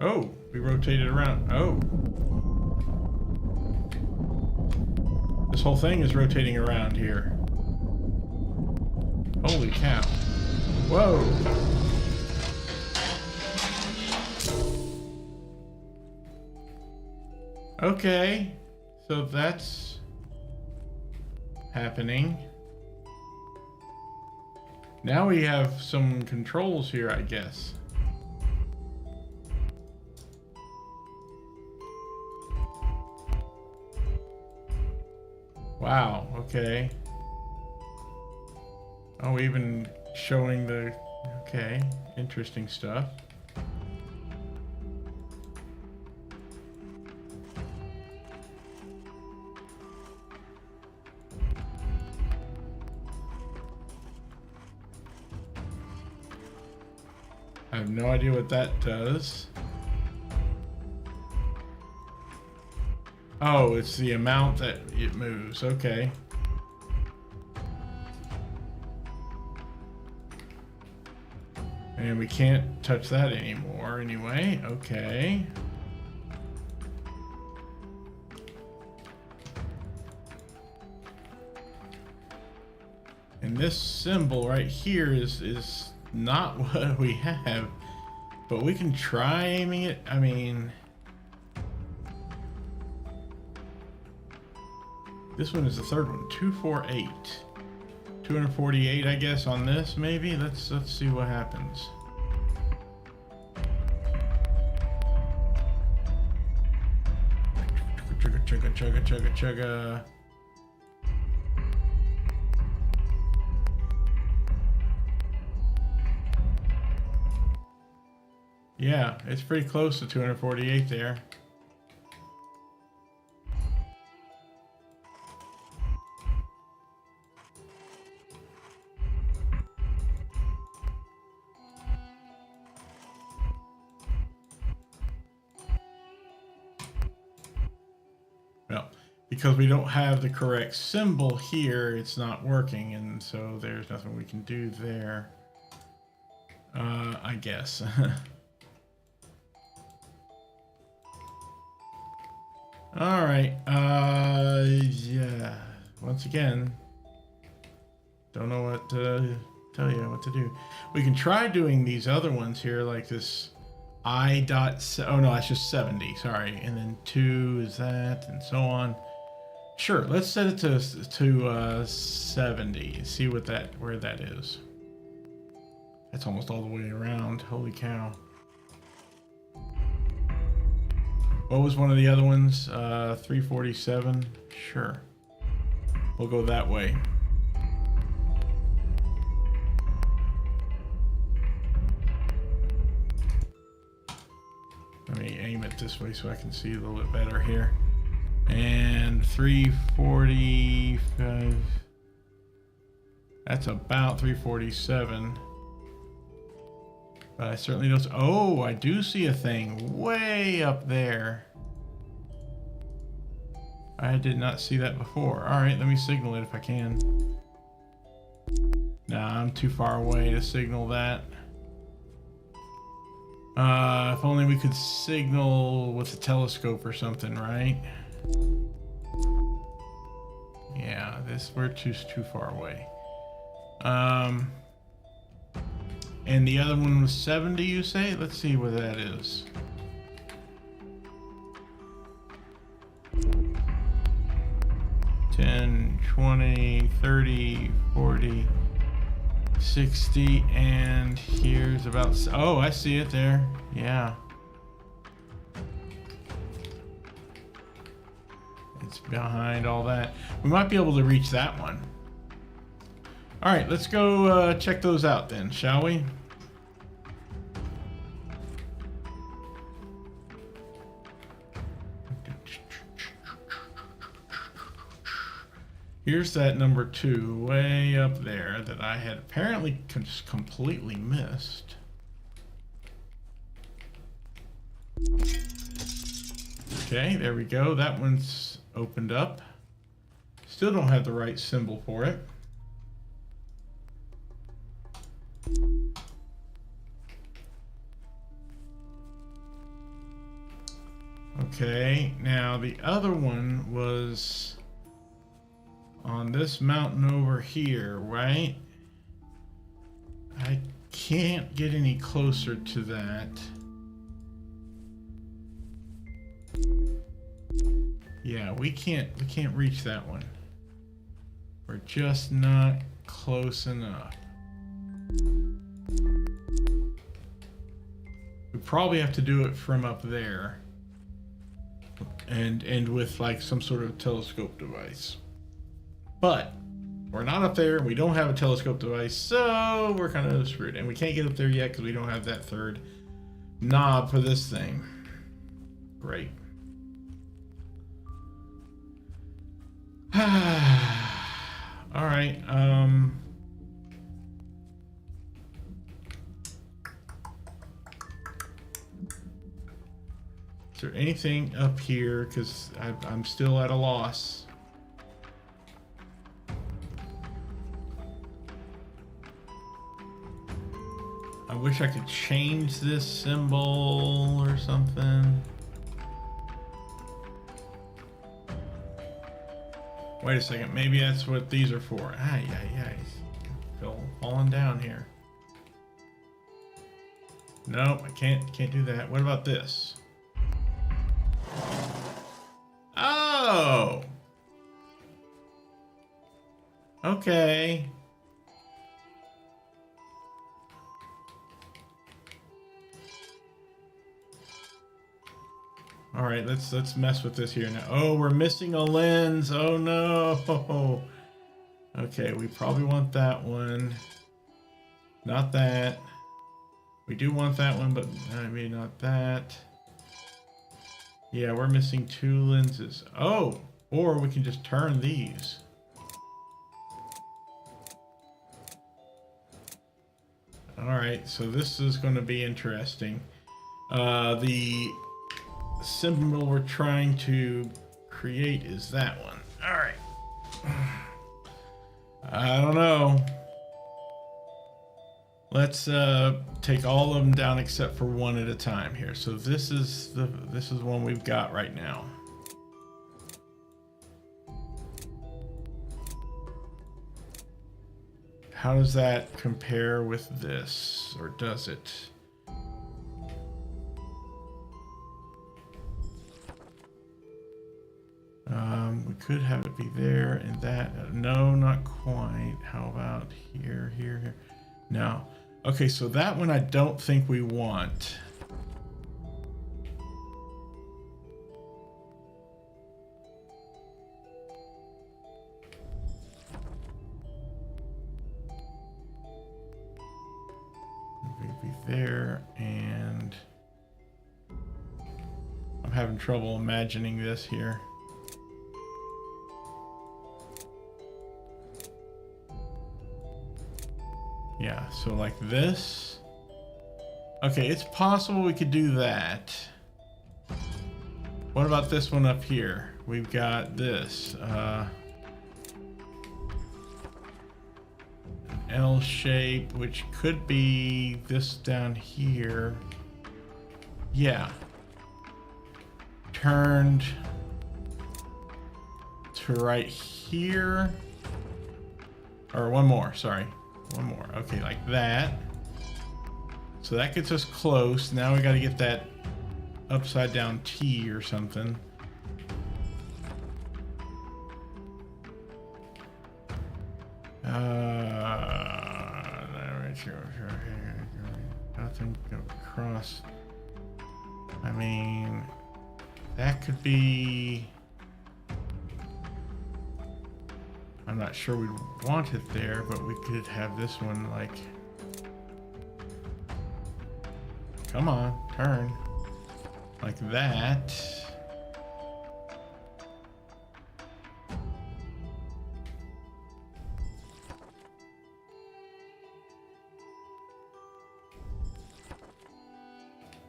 Oh, we rotated around. Oh. This whole thing is rotating around here. Holy cow. Whoa. Okay. So that's happening. Now we have some controls here, I guess. Wow, okay. Oh, even showing the... Okay, interesting stuff. I have no idea what that does. Oh, it's the amount that it moves. Okay. And we can't touch that anymore anyway. Okay. And this symbol right here is not what we have, but we can try aiming it. I mean... This one is the third one, 248. 248, I guess, on this, maybe? Let's see what happens. Chugga, chugga, chugga, chugga, chugga. Yeah, it's pretty close to 248 there. Well, because we don't have the correct symbol here, it's not working, and so there's nothing we can do there. I guess. All right. Yeah. Once again, don't know what to tell you what to do. We can try doing these other ones here, like this I dot. Oh no, that's just 70. Sorry, and then 2 is that, and so on. Sure. Let's set it to 70. See what where that is. That's almost all the way around. Holy cow. What was one of the other ones? 347. Sure. We'll go that way. Let me aim it this way so I can see a little bit better here. And 345. That's about 347. But I certainly don't... Oh, I do see a thing way up there. I did not see that before. All right, let me signal it if I can. Nah, I'm too far away to signal that. If only we could signal with a telescope or something, right? we're too far away. And the other one was 70, you say? Let's see where that is. $10, $20, $30, $40, $60, and here's about... Oh, I see it there. Yeah. It's behind all that. We might be able to reach that one. All right, let's go check those out then, shall we? Here's that number 2 way up there that I had apparently just completely missed. Okay, there we go. That one's opened up. Still don't have the right symbol for it. Okay, now the other one was on this mountain over here, right? I can't get any closer to that. Yeah, we can't reach that one. We're just not close enough. We probably have to do it from up there. And with like some sort of telescope device. But we're not up there, we don't have a telescope device, so we're kind of screwed. And we can't get up there yet because we don't have that third knob for this thing. Great. All right. Is there anything up here? Because I'm still at a loss. I wish I could change this symbol or something. Wait a second, maybe that's what these are for. Yeah. Falling down here. No, I can't do that. What about this? Oh! Okay. All right, let's mess with this here now. Oh, we're missing a lens. Oh no. Okay, we probably want that one. Not that. We do want that one, but maybe not that. Yeah, we're missing 2 lenses. Oh, or we can just turn these. All right, so this is going to be interesting. The symbol we're trying to create is that one. All right. I don't know. Let's take all of them down except for one at a time here. So this is one we've got right now. How does that compare with this, or does it? We could have it be there and that. No, not quite. How about here, here? No. Okay, so that one I don't think we want. Maybe there, and I'm having trouble imagining this here. Yeah, so like this. Okay, it's possible we could do that. What about this one up here? We've got this. An L shape, which could be this down here. Yeah. Turned to right here. Or one more, sorry. One more. Okay, like that. So that gets us close. Now we got to get that upside down T or something. Nothing across. I mean, that could be. I'm not sure we'd want it there, but we could have this one like. Come on, turn. Like that.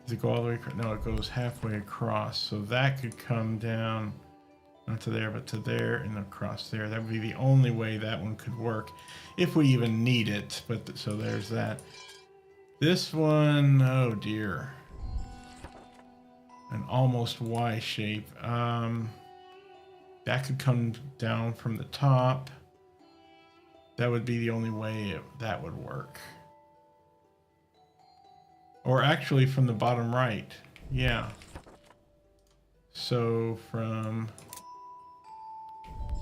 Does it go all the way across? No, it goes halfway across. So that could come down, not to there, but to there and across there. That would be the only way that one could work if we even need it. But so there's that. This one, oh dear. An almost Y shape. That could come down from the top. That would be the only way that would work. Or actually from the bottom right. Yeah. So from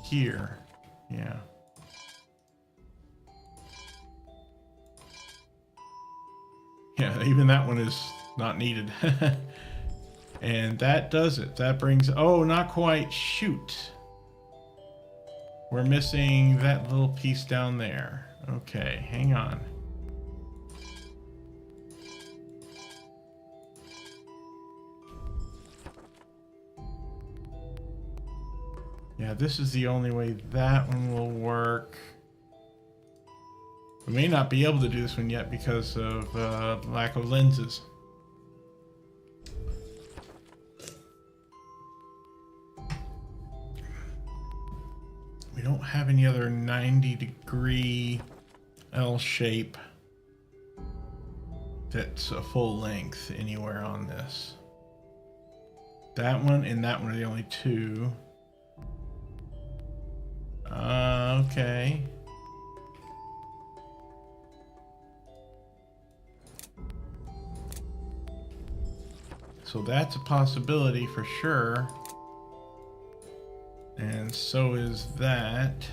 here. Yeah. Yeah, even that one is not needed. And that does it. That brings... Oh, not quite. Shoot. We're missing that little piece down there. Okay, hang on. Yeah, this is the only way that one will work. We may not be able to do this one yet because of lack of lenses. We don't have any other 90-degree L shape that's a full length anywhere on this. That one and that one are the only two. Okay. So that's a possibility for sure. And so is that.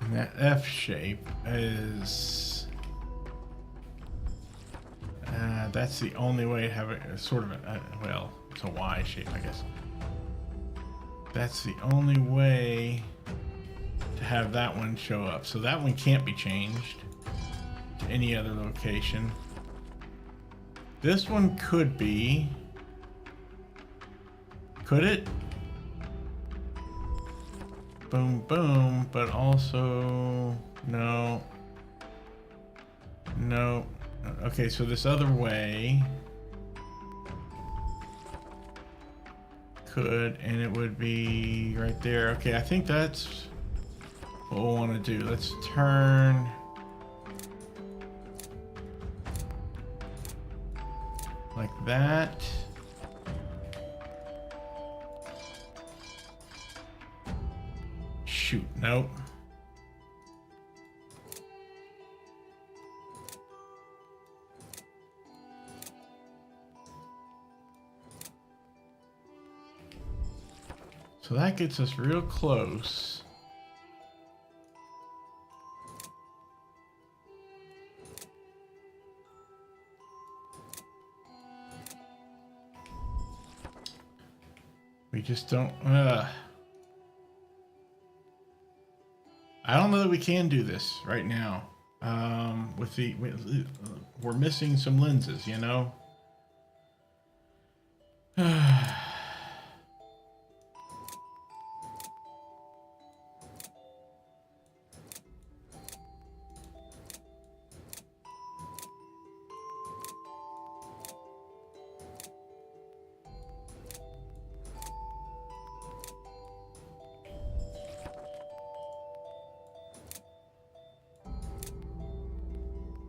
And that F shape is, that's the only way to have it sort of a, well, it's a Y shape, I guess. That's the only way to have that one show up. So that one can't be changed to any other location. This one could be. Could it? Boom, boom, but also no. No. Okay, so this other way could, and it would be right there. Okay, I think that's what we'll want to do. Let's turn. Like that. Shoot, nope. So that gets us real close. We just don't... I don't know that we can do this right now. We're missing some lenses, you know?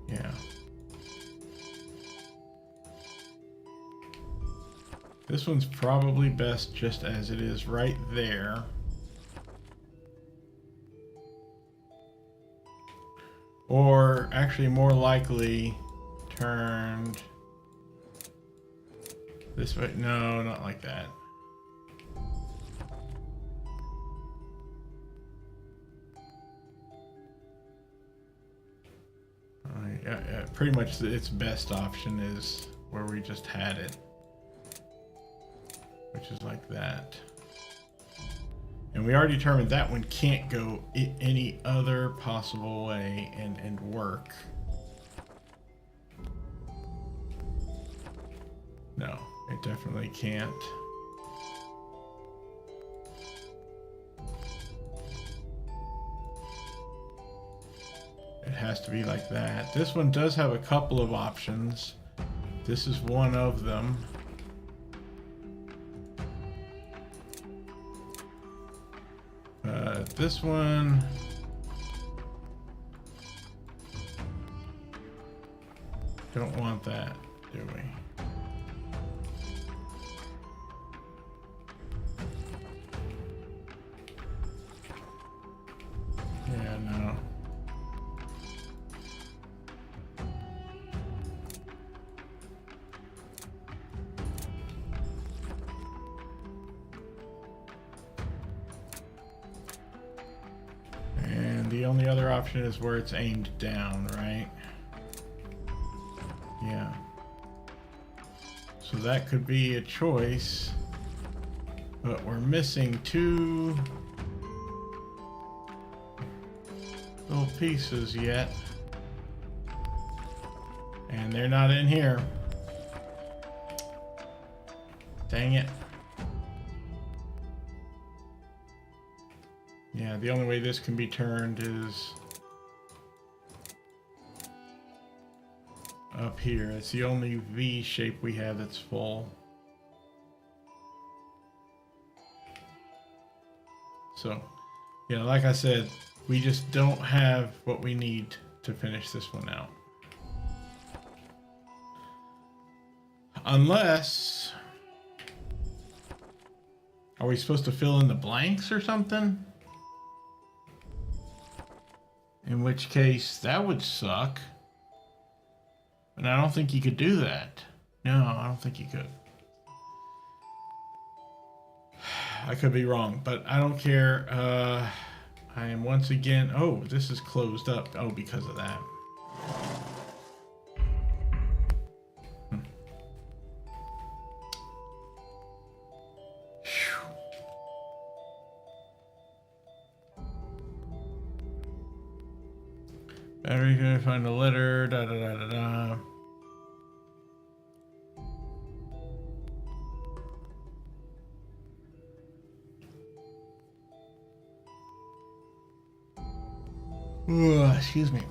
Yeah, This one's probably best just as it is right there. Or actually more likely turned this way. No, not like that. Yeah, pretty much its best option is where we just had it, which is like that. And we already determined that one can't go any other possible way and work. No, it definitely can't. It has to be like that. This one does have a couple of options. This is one of them. This one, don't want that, do we? Yeah, no. The only other option is where it's aimed down, right? Yeah. So that could be a choice, but we're missing two little pieces yet. And they're not in here. Dang it. Yeah, the only way this can be turned is up here. It's the only V shape we have that's full. So, yeah, like I said, we just don't have what we need to finish this one out. Unless, are we supposed to fill in the blanks or something? In which case, that would suck. And I don't think you could do that. No, I don't think you could. I could be wrong, but I don't care. I am once again... Oh, this is closed up. Oh, because of that. Battery gonna find a letter, da da da da da. Ooh, excuse me.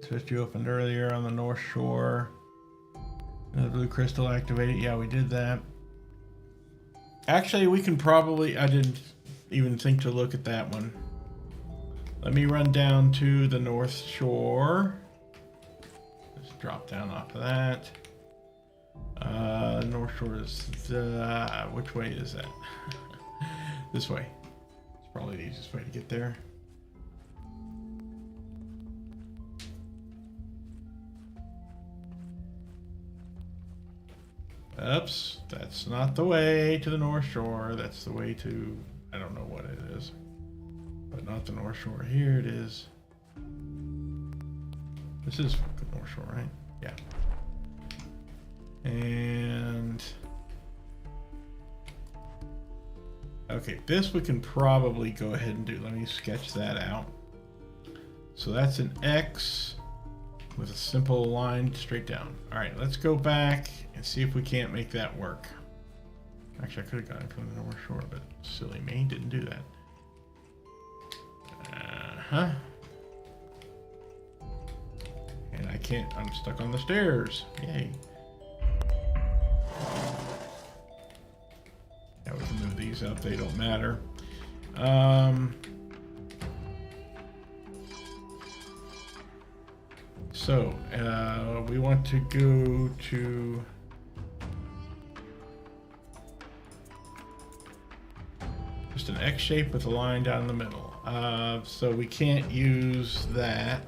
Switch you opened earlier on the North Shore. The blue crystal activated. Yeah, we did that. Actually, we can probably... I didn't even think to look at that one. Let me run down to the North Shore. Just drop down off of that. North Shore is which way is that? This way. It's probably the easiest way to get there. Oops, that's not the way to the North Shore. That's the way to, I don't know what it is. But not the North Shore. Here it is. This is the North Shore, right? Yeah. And... okay, this we can probably go ahead and do. Let me sketch that out. So that's an X with a simple line straight down. All right, let's go back and see if we can't make that work. Actually, I could have gotten it from the North Shore, but silly me, didn't do that. And I can't, I'm stuck on the stairs. Yay. Yeah, we can move these up, they don't matter. So, we want to go to Just an X shape with a line down the middle. So we can't use that.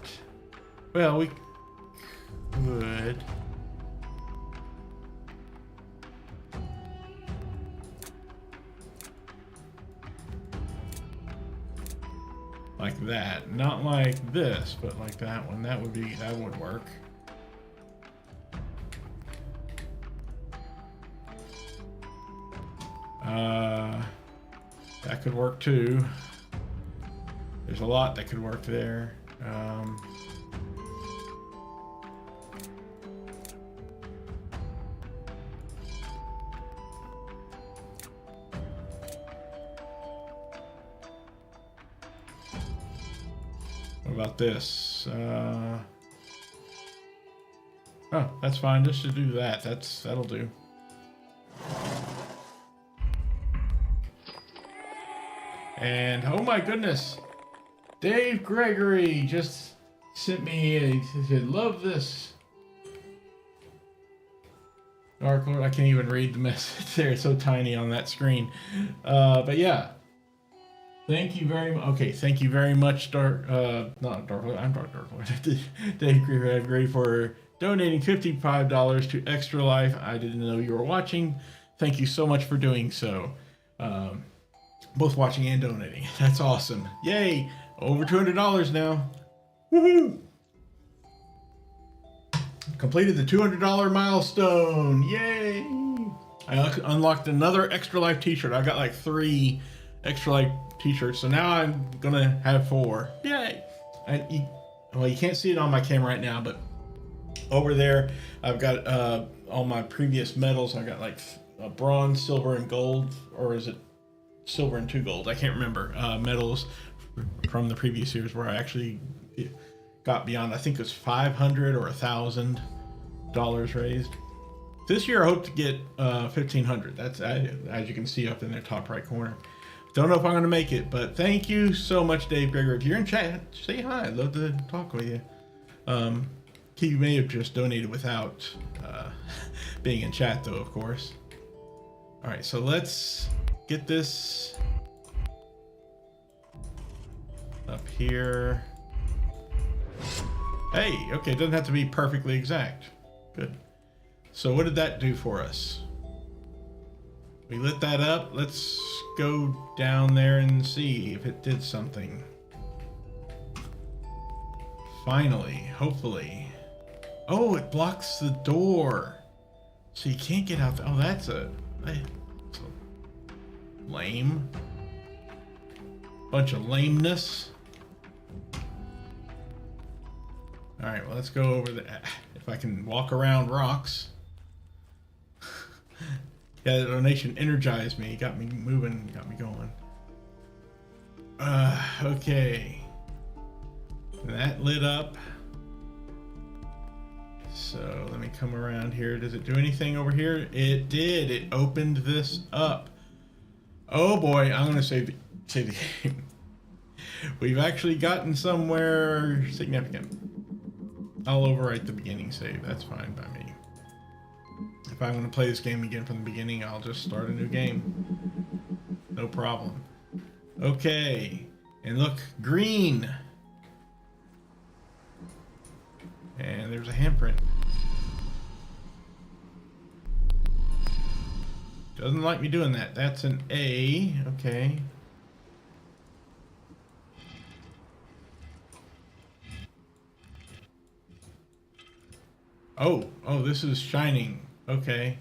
Well, we could. Like that. Not like this, but like that one. That would work. That could work too. There's a lot that could work there. What about this? Oh, that's fine. Just to do that. That'll do. And oh my goodness, Dave Gregory just sent me he said, love this article. I can't even read the message there. It's so tiny on that screen. But yeah, thank you very much. Okay, thank you very much, not Dark. I'm Dark Lord. Dave Gregory for donating $55 to Extra Life. I didn't know you were watching. Thank you so much for doing so. Both watching and donating. That's awesome. Yay! Over $200 now. Woohoo! Completed the $200 milestone. Yay! I unlocked another Extra Life t-shirt. I got like 3 Extra Life t-shirts, so now I'm gonna have 4. Yay! Well, you can't see it on my camera right now, but over there I've got all my previous medals. I got like bronze, silver, and gold, or is it silver and 2 gold? I can't remember. Medals from the previous years where I actually got beyond, I think it was $500 or $1,000 raised. This year I hope to get $1,500. That's as you can see up in the top right corner. Don't know if I'm going to make it, but thank you so much, Dave Gregory. If you're in chat, say hi. I'd love to talk with you. He may have just donated without being in chat, though, of course. All right, so let's get this up here. Hey, okay, it doesn't have to be perfectly exact. Good. So what did that do for us? We lit that up. Let's go down there and see if it did something. Finally, hopefully. Oh, it blocks the door. So you can't get out. Oh, that's a lame. Bunch of lameness. Alright, well, let's go over there. If I can walk around rocks. Yeah, the donation energized me. Got me moving. Got me going. Okay. That lit up. So let me come around here. Does it do anything over here? It did. It opened this up. Oh boy, I'm going to save the game. We've actually gotten somewhere significant. I'll overwrite the beginning save. That's fine by me. If I'm going to play this game again from the beginning, I'll just start a new game. No problem. Okay. And look, green. And there's a handprint. Doesn't like me doing that. That's an A. Okay. Oh, this is shining. Okay.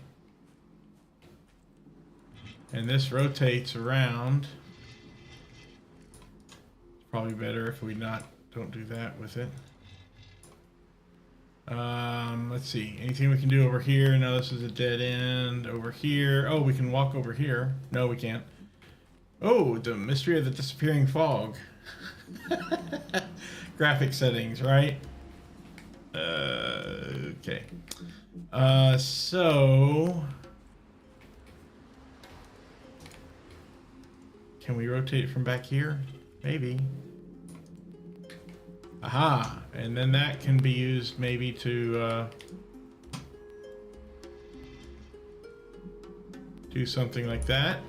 And this rotates around. It's probably better if we don't do that with it. Let's see. Anything we can do over here? No, this is a dead end. Over here. Oh, we can walk over here. No, we can't. Oh, the mystery of the disappearing fog. Graphic settings, right? Okay. So can we rotate it from back here? Maybe. Aha, and then that can be used maybe to do something like that.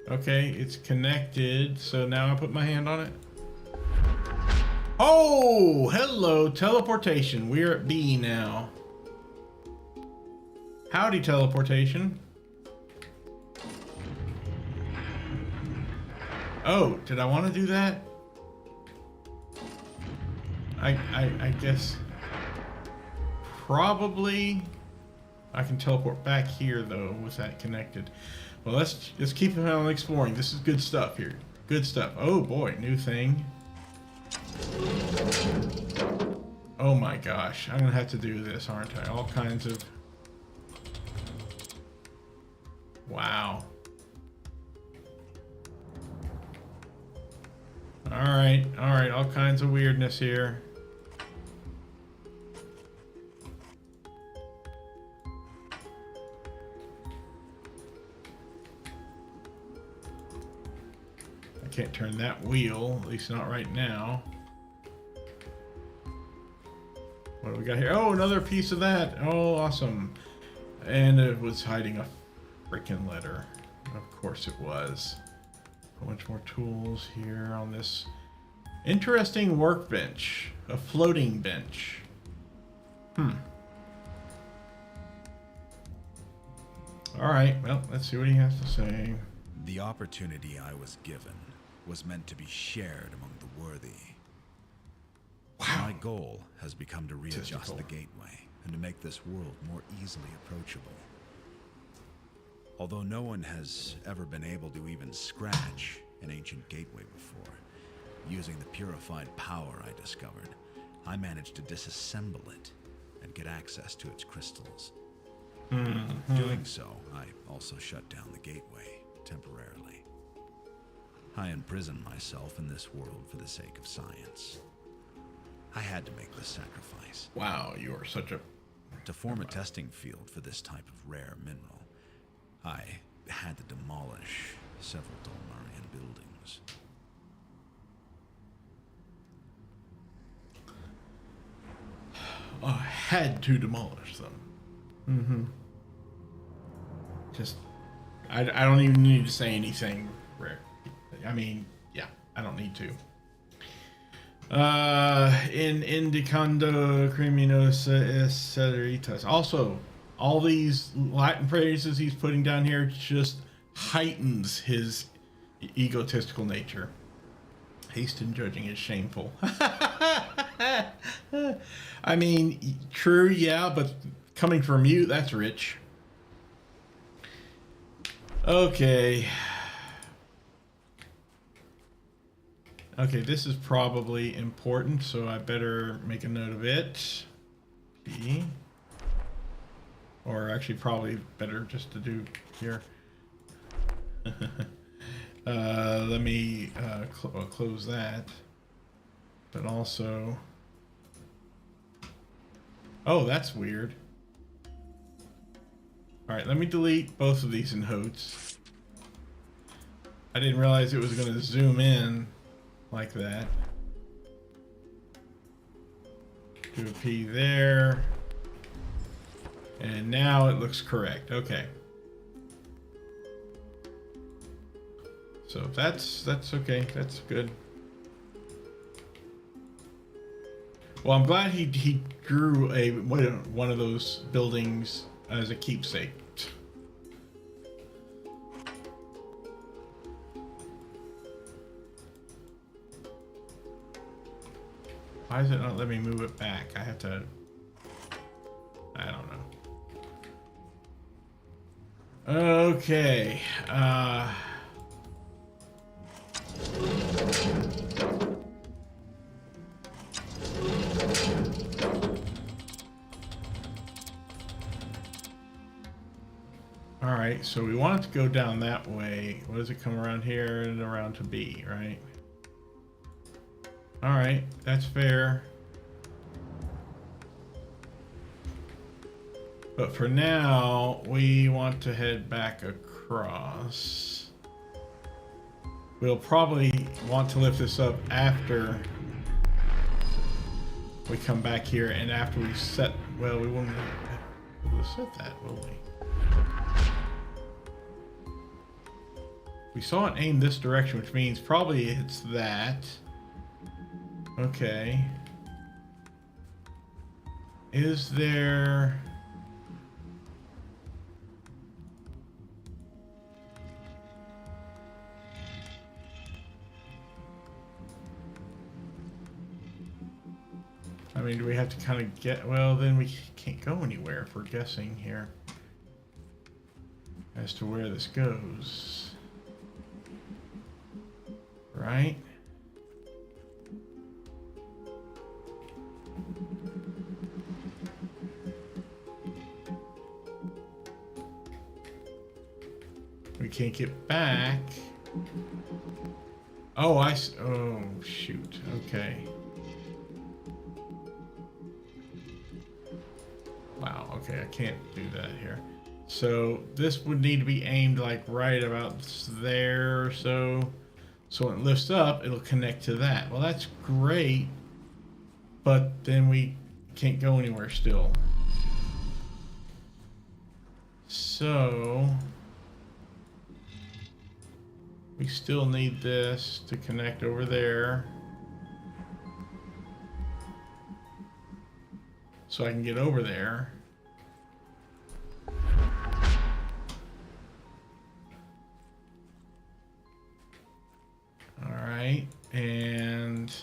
Okay, it's connected. So now I put my hand on it. Oh, hello, teleportation. We're at B now. Howdy, teleportation. Oh, did I want to do that? I guess probably I can teleport back here though with that connected. Well, let's just keep on exploring. This is good stuff here. Good stuff. Oh boy, new thing. Oh my gosh, I'm gonna have to do this, aren't I? All kinds of... Wow. Alright, all kinds of weirdness here. I can't turn that wheel, at least not right now. What do we got here? Oh, another piece of that. Oh, awesome. And it was hiding a freaking letter. Of course it was. A bunch more tools here on this interesting workbench. A floating bench. Alright, well, let's see what he has to say. The opportunity I was given was meant to be shared among the worthy. Wow. My goal has become to readjust Statistical. the gateway and to make this world more easily approachable. Although no one has ever been able to even scratch an ancient gateway before, using the purified power I discovered, I managed to disassemble it and get access to its crystals. Doing so, I also shut down the gateway temporarily. I imprisoned myself in this world for the sake of science. I had to make this sacrifice. Wow, you are such a... To form a testing field for this type of rare mineral, I had to demolish several Dolmarian buildings. I had to demolish them. Just... I don't even need to say anything, Rick. I mean, yeah, I don't need to. In indicando criminosa es celeritas. Also, all these Latin phrases he's putting down here just heightens his egotistical nature. Haste in judging is shameful. I mean, true, yeah, but coming from you, that's rich. Okay. Okay, this is probably important, so I better make a note of it. P. Or actually, probably better just to do here. Let me close that. But also... Oh, that's weird. Alright, let me delete both of these notes. I didn't realize it was going to zoom in like that. Do a P there. And now it looks correct. Okay. So that's okay. That's good. Well, I'm glad he drew one of those buildings as a keepsake. Why does it not let me move it back? I have to... I don't know. Okay. Alright, so we want it to go down that way. What does it come around here and around to B, right? Alright, that's fair. But for now, we want to head back across. We'll probably want to lift this up after we come back here and after we set... Well, we won't be able to set that, will we? We saw it aim this direction, which means probably it's that. Okay. Is there... I mean, do we have to kind of get... Well, then we can't go anywhere if we're guessing here as to where this goes. Right? We can't get back. Oh, oh, shoot. Okay. Wow, okay, I can't do that here. So this would need to be aimed like right about there or so. So when it lifts up, it'll connect to that. Well, that's great, but then we can't go anywhere still. So we still need this to connect over there. So I can get over there. All right, and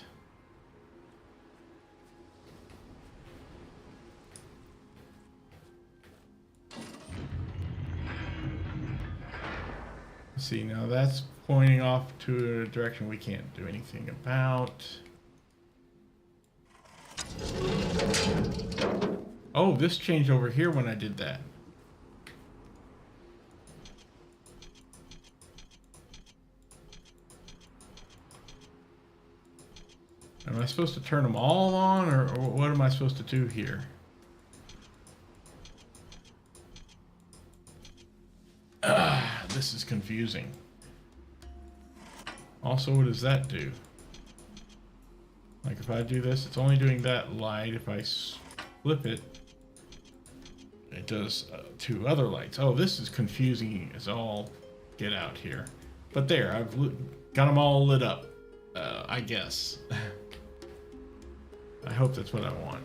let's see, now that's pointing off to a direction we can't do anything about. Oh, this changed over here when I did that. Am I supposed to turn them all on, or what am I supposed to do here? This is confusing. Also, what does that do? Like if I do this, it's only doing that light. If I flip it, it does two other lights. Oh, this is confusing as all get out here. But there, I've got them all lit up, I guess. I hope that's what I want.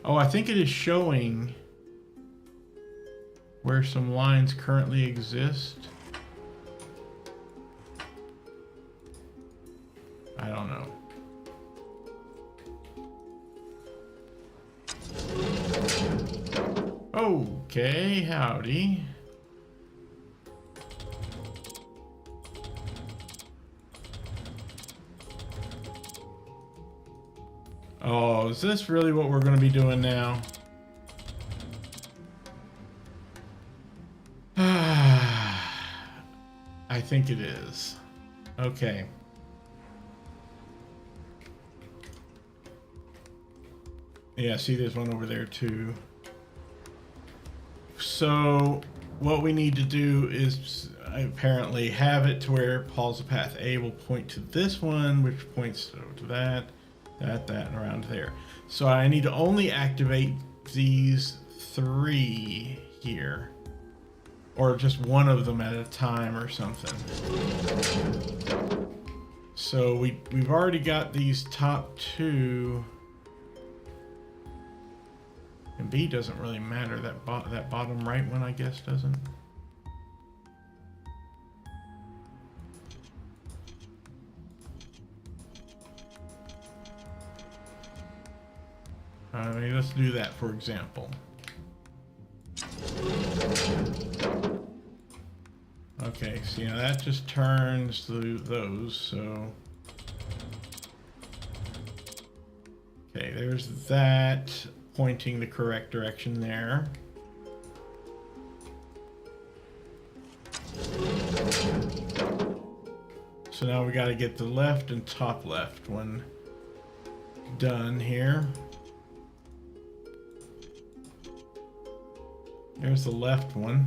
Oh, I think it is showing where some lines currently exist. I don't know. Okay, howdy. Oh, is this really what we're going to be doing now? I think it is. Okay. Yeah, see there's one over there too. So what we need to do is apparently have it to where pause the path A will point to this one, which points to that, that, and around there. So I need to only activate these three here, or just one of them at a time or something. So we've already got these top two. And B doesn't really matter. That bottom right one, I guess, doesn't. I mean, let's do that, for example. Okay, see, now that just turns those, so... Okay, there's that. Pointing the correct direction there. So now we got to get the left and top left one done here. There's the left one.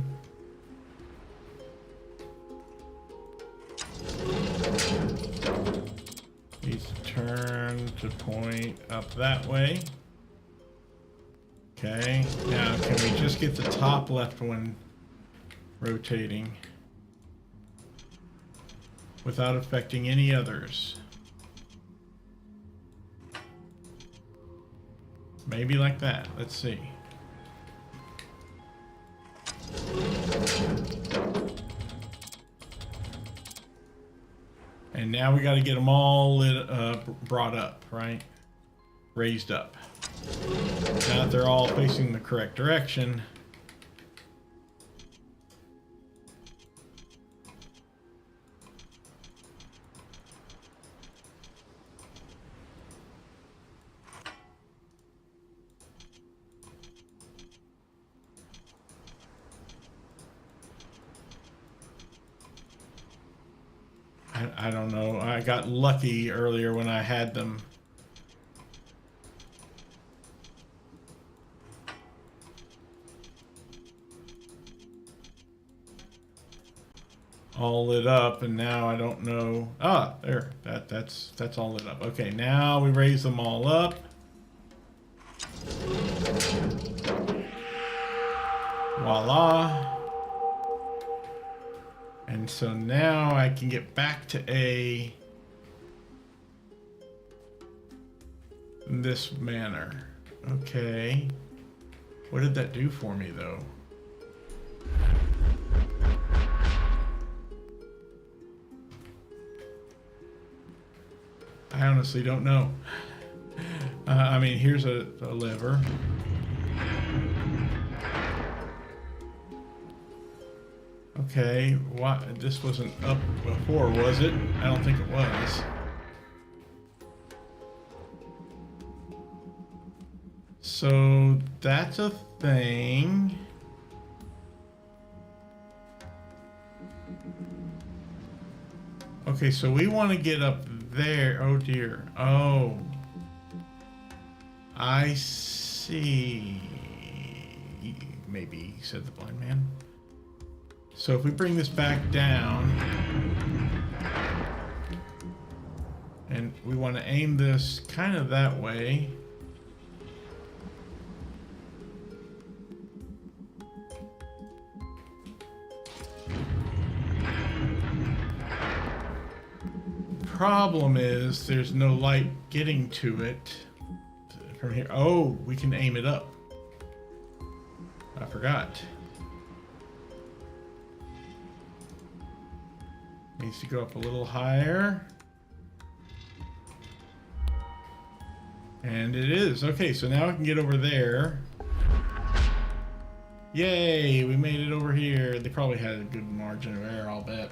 Needs to turn to point up that way. Okay, now can we just get the top left one rotating? without affecting any others. Maybe like that. Let's see. And now we got to get them all brought up, right? Raised up. Now that they're all facing the correct direction. I don't know. I got lucky earlier when I had them. All lit up, and now I don't know. Ah, there. That's all lit up. Okay, now we raise them all up. Voila. And so now I can get back to A in this manner. Okay. What did that do for me, though? I honestly don't know. I mean, here's a lever. Okay, why this wasn't up before, was it? I don't think it was. So that's a thing. Okay, so we want to get up there. Oh dear. Oh. I see. Maybe, said the blind man. So if we bring this back down, and we want to aim this kind of that way. Problem is there's no light getting to it from here. Oh, we can aim it up. I forgot. Needs to go up a little higher. And it is. Okay, so now I can get over there. Yay, we made it over here. They probably had a good margin of error, I'll bet.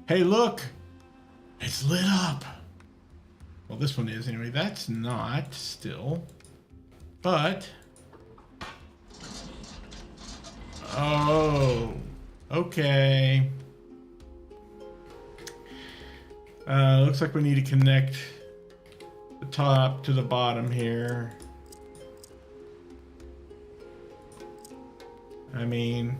Hey, look! It's lit up! Well, this one is anyway. That's not still. But... oh, okay. Looks like we need to connect the top to the bottom here. I mean...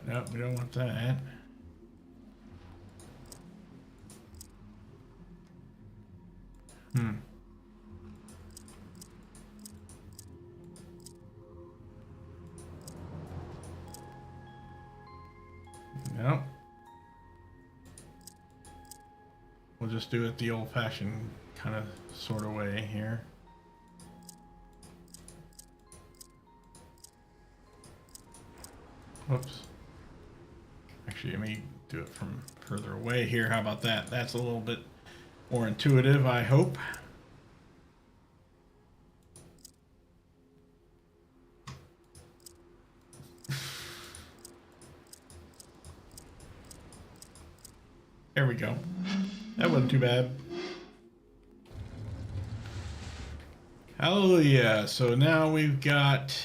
no, we don't want that. No. We'll just do it the old-fashioned kind of sort of way here. Whoops. Actually, let me do it from further away here. How about that? That's a little bit more intuitive, I hope. There we go. That wasn't too bad. Hallelujah. So now we've got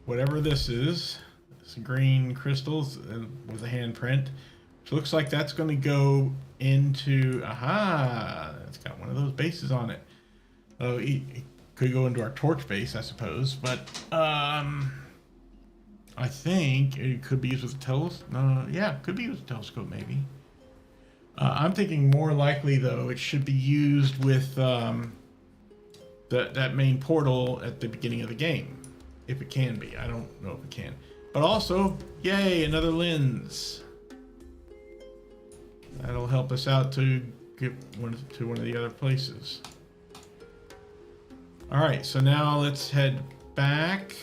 whatever this is. It's green crystals with a handprint. Which looks like that's going to go into... aha! It's got one of those bases on it. Oh, it could go into our torch base, I suppose. But, on I think it could be used with a telescope. Yeah, it could be used with a telescope, maybe. I'm thinking more likely, though, it should be used with that main portal at the beginning of the game. If it can be. I don't know if it can. But also, yay, another lens. That'll help us out to get to one of the other places. Alright, so now let's head back.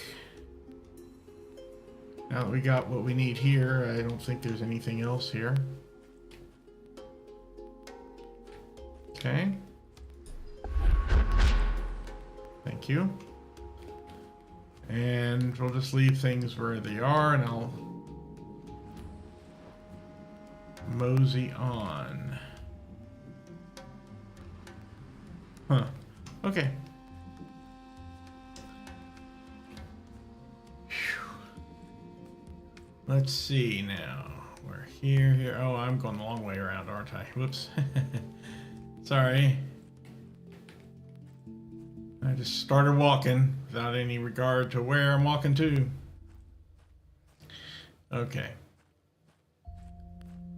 Now that we got what we need here, I don't think there's anything else here. Okay. Thank you. And we'll just leave things where they are, and I'll mosey on. Huh. Okay. Let's see now. We're here. Oh, I'm going the long way around, aren't I? Whoops. Sorry. I just started walking without any regard to where I'm walking to. Okay.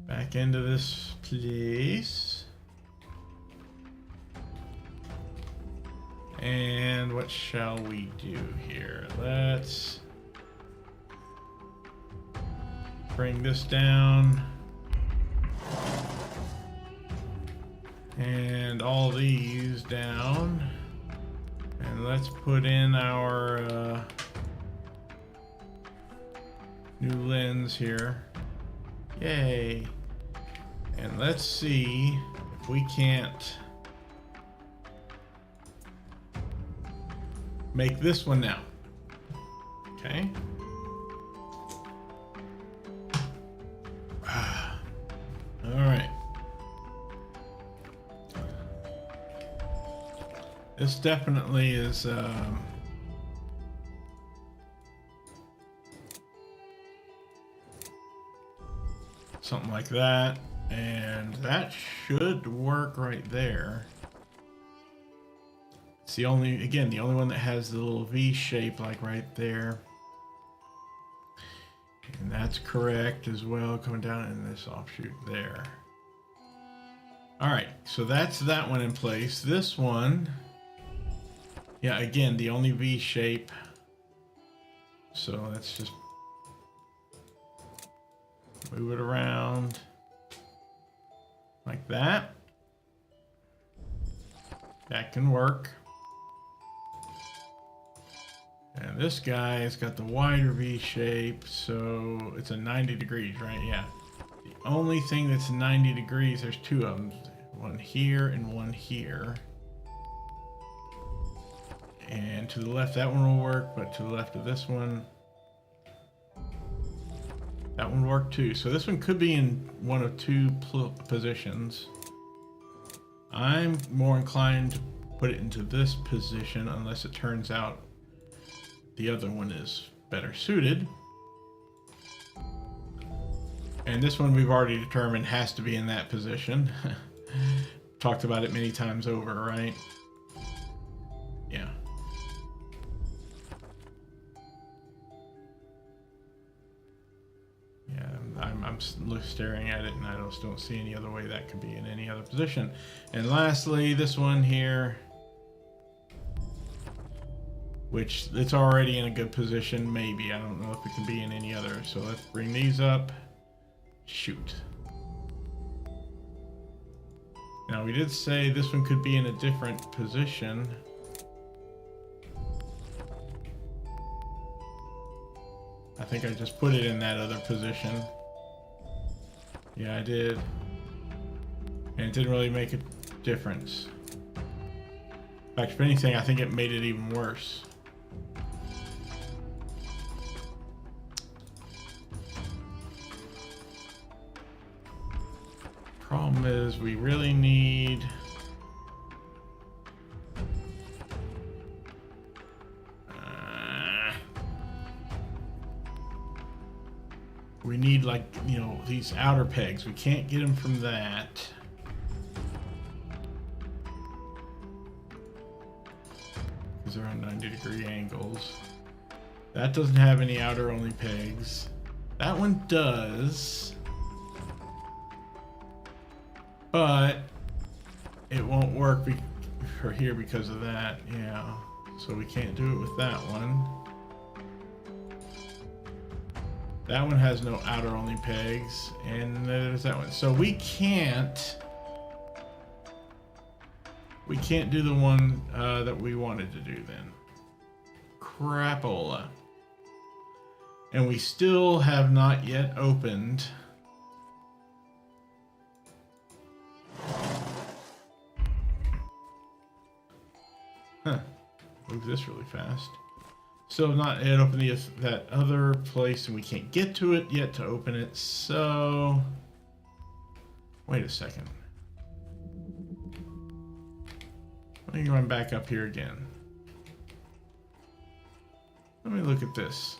Back into this place. And what shall we do here? Let's bring this down. And all these down. And let's put in our new lens here. Yay. And let's see if we can't make this one now. Okay. All right. This definitely is something like that, and that should work right there. It's the only one that has the little V shape, like right there. And that's correct as well, coming down in this offshoot there. All right, so that's that one in place. This one, yeah, again, the only V shape. So let's just move it around like that. That can work. And this guy has got the wider V shape, so it's a 90 degrees, right? Yeah. The only thing that's 90 degrees, there's two of them. One here and one here. And to the left, that one will work, but to the left of this one, that one worked too. So this one could be in one of two positions. I'm more inclined to put it into this position unless it turns out the other one is better suited. And this one we've already determined has to be in that position. Talked about it many times over, right? Yeah. Yeah, I'm staring at it and I just don't see any other way that could be in any other position. And lastly, this one here, which it's already in a good position, maybe. I don't know if it can be in any other. So let's bring these up. Shoot. Now we did say this one could be in a different position. I think I just put it in that other position. Yeah, I did. And it didn't really make a difference. In fact, if anything, I think it made it even worse. Problem is, we really need like, you know, these outer pegs. We can't get them from that. Because they're on 90-degree angles. That doesn't have any outer only pegs. That one does. But it won't work for here because of that. Yeah. So we can't do it with that one. That one has no outer only pegs. And there's that one. So we can't do the one that we wanted to do then. Crapola. And we still have not yet opened move this really fast. Still not yet opened that other place, and we can't get to it yet to open it. So wait a second. Let me run back up here again. Let me look at this.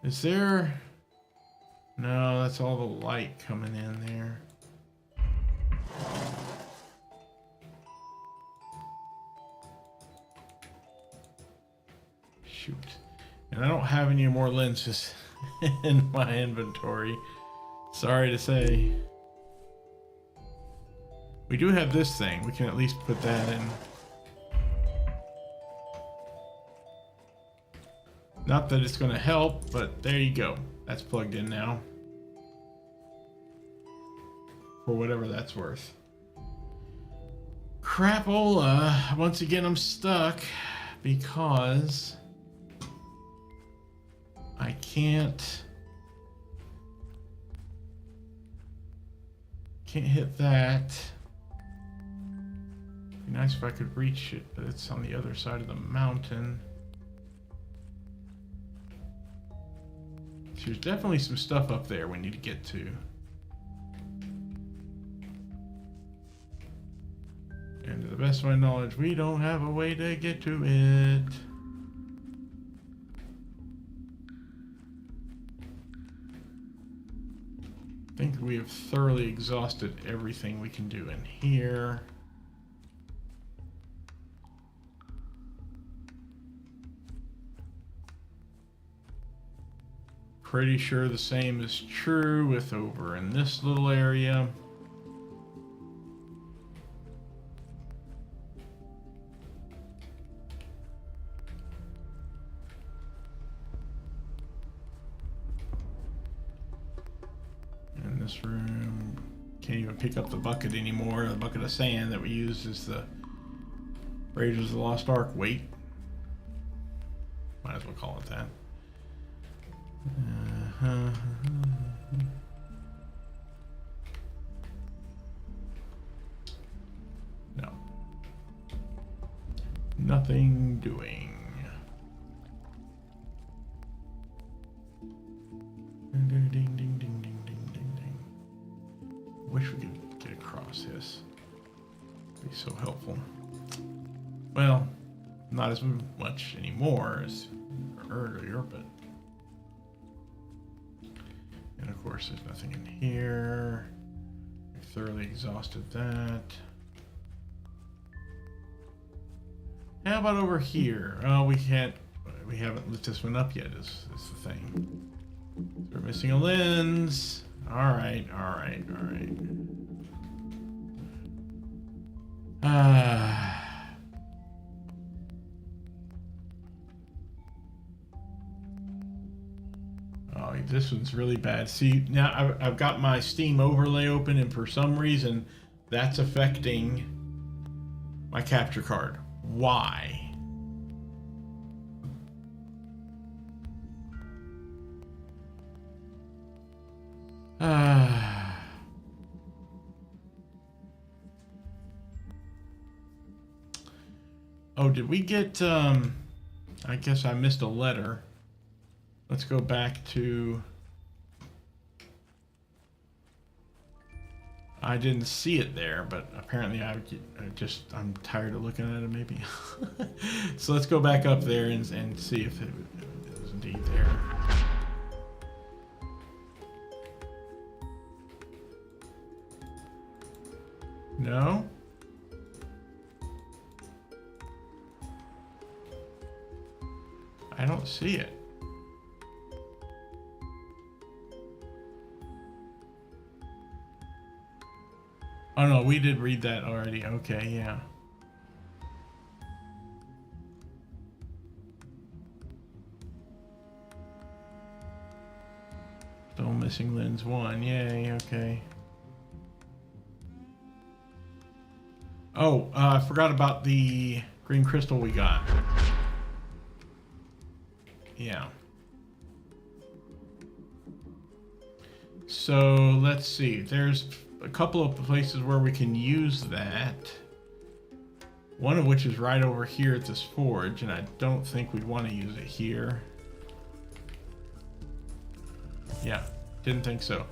Is there... No, that's all the light coming in there. Shoot. And I don't have any more lenses in my inventory. Sorry to say. We do have this thing. We can at least put that in. Not that it's going to help, but there you go. That's plugged in now. For whatever that's worth. Crapola. Once again, I'm stuck because I can't hit that. It'd be nice if I could reach it, but it's on the other side of the mountain. There's definitely some stuff up there we need to get to. And to the best of my knowledge, we don't have a way to get to it. I think we have thoroughly exhausted everything we can do in here. Pretty sure the same is true with over in this little area. In this room, can't even pick up the bucket anymore. The bucket of sand that we used is the Raiders of the Lost Ark weight. Might as well call it that. No. Nothing doing. Ding, ding, ding, ding, ding, ding, ding, ding. Wish we could get across this. It'd be so helpful. Well, not as much anymore as earlier, but... And of course, there's nothing in here. We've thoroughly exhausted that. How about over here? Oh, we haven't lit this one up yet, is the thing. We're missing a lens. Alright. Oh, this one's really bad. See, now I've got my Steam overlay open, and for some reason, that's affecting my capture card. Why? Oh, did we get, I guess I missed a letter. Let's go back to... I didn't see it there, but apparently I'm tired of looking at it maybe. So let's go back up there and see if it is indeed there. No? I I don't see it. Oh no, we did read that already. Okay, yeah. Still missing lens 1. Yay, okay. Oh, I forgot about the green crystal we got. Yeah. So let's see. There's a couple of places where we can use that. One of which is right over here at this forge, and I don't think we'd want to use it here. Yeah, didn't think so.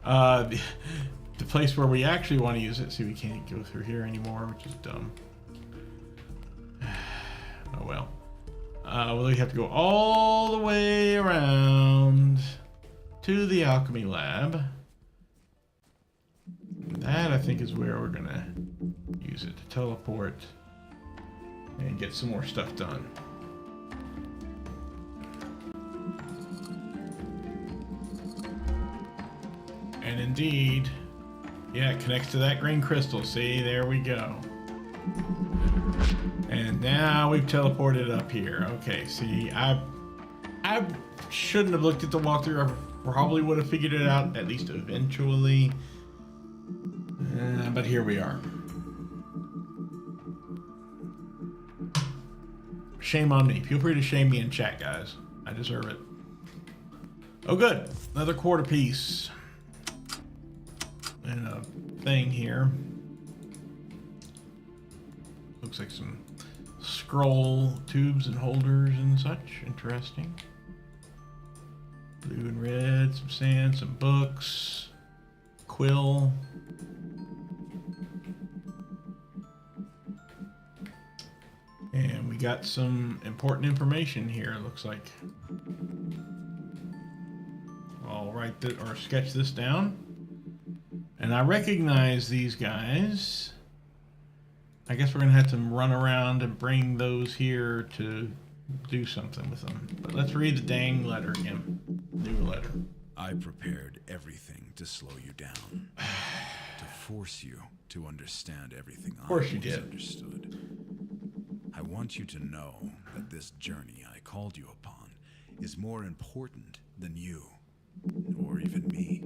The place where we actually want to use it, see, we can't go through here anymore, which is dumb. Oh well. Well, we have to go all the way around to the alchemy lab. That, I think, is where we're gonna use it to teleport and get some more stuff done. And indeed, yeah, it connects to that green crystal. See, there we go. And now we've teleported up here. Okay, see, I shouldn't have looked at the walkthrough. I probably would have figured it out, at least eventually. But here we are. Shame on me. Feel free to shame me in chat, guys. I deserve it. Oh, good. Another quarter piece. And a thing here. Looks like some scroll tubes and holders and such. Interesting. Blue and red, some sand, some books, quill. And we got some important information here, it looks like. I'll write that or sketch this down. And I recognize these guys. I guess we're gonna have to run around and bring those here to do something with them. But let's read the dang letter again. New letter. I prepared everything to slow you down, to force you to understand everything I once understood. I want you to know that this journey I called you upon is more important than you, or even me.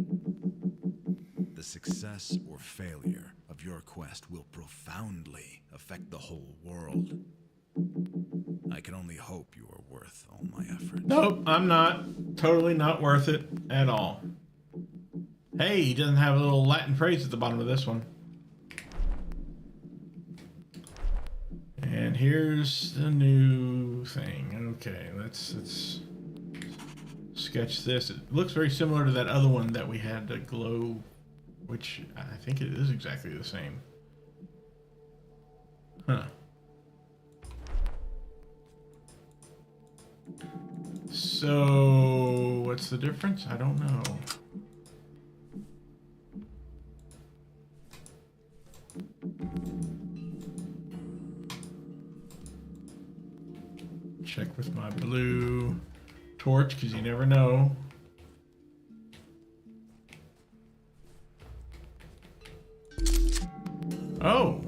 The success or failure of your quest will profoundly affect the whole world. I can only hope you are worth all my efforts. Nope, I'm not. Totally not worth it at all. Hey, he doesn't have a little Latin phrase at the bottom of this one. And here's the new thing. Okay, let's sketch this. It looks very similar to that other one that we had to glow, which I think it is exactly the same. Huh. So, what's the difference? I don't know. Check with my blue torch, because you never know. Oh.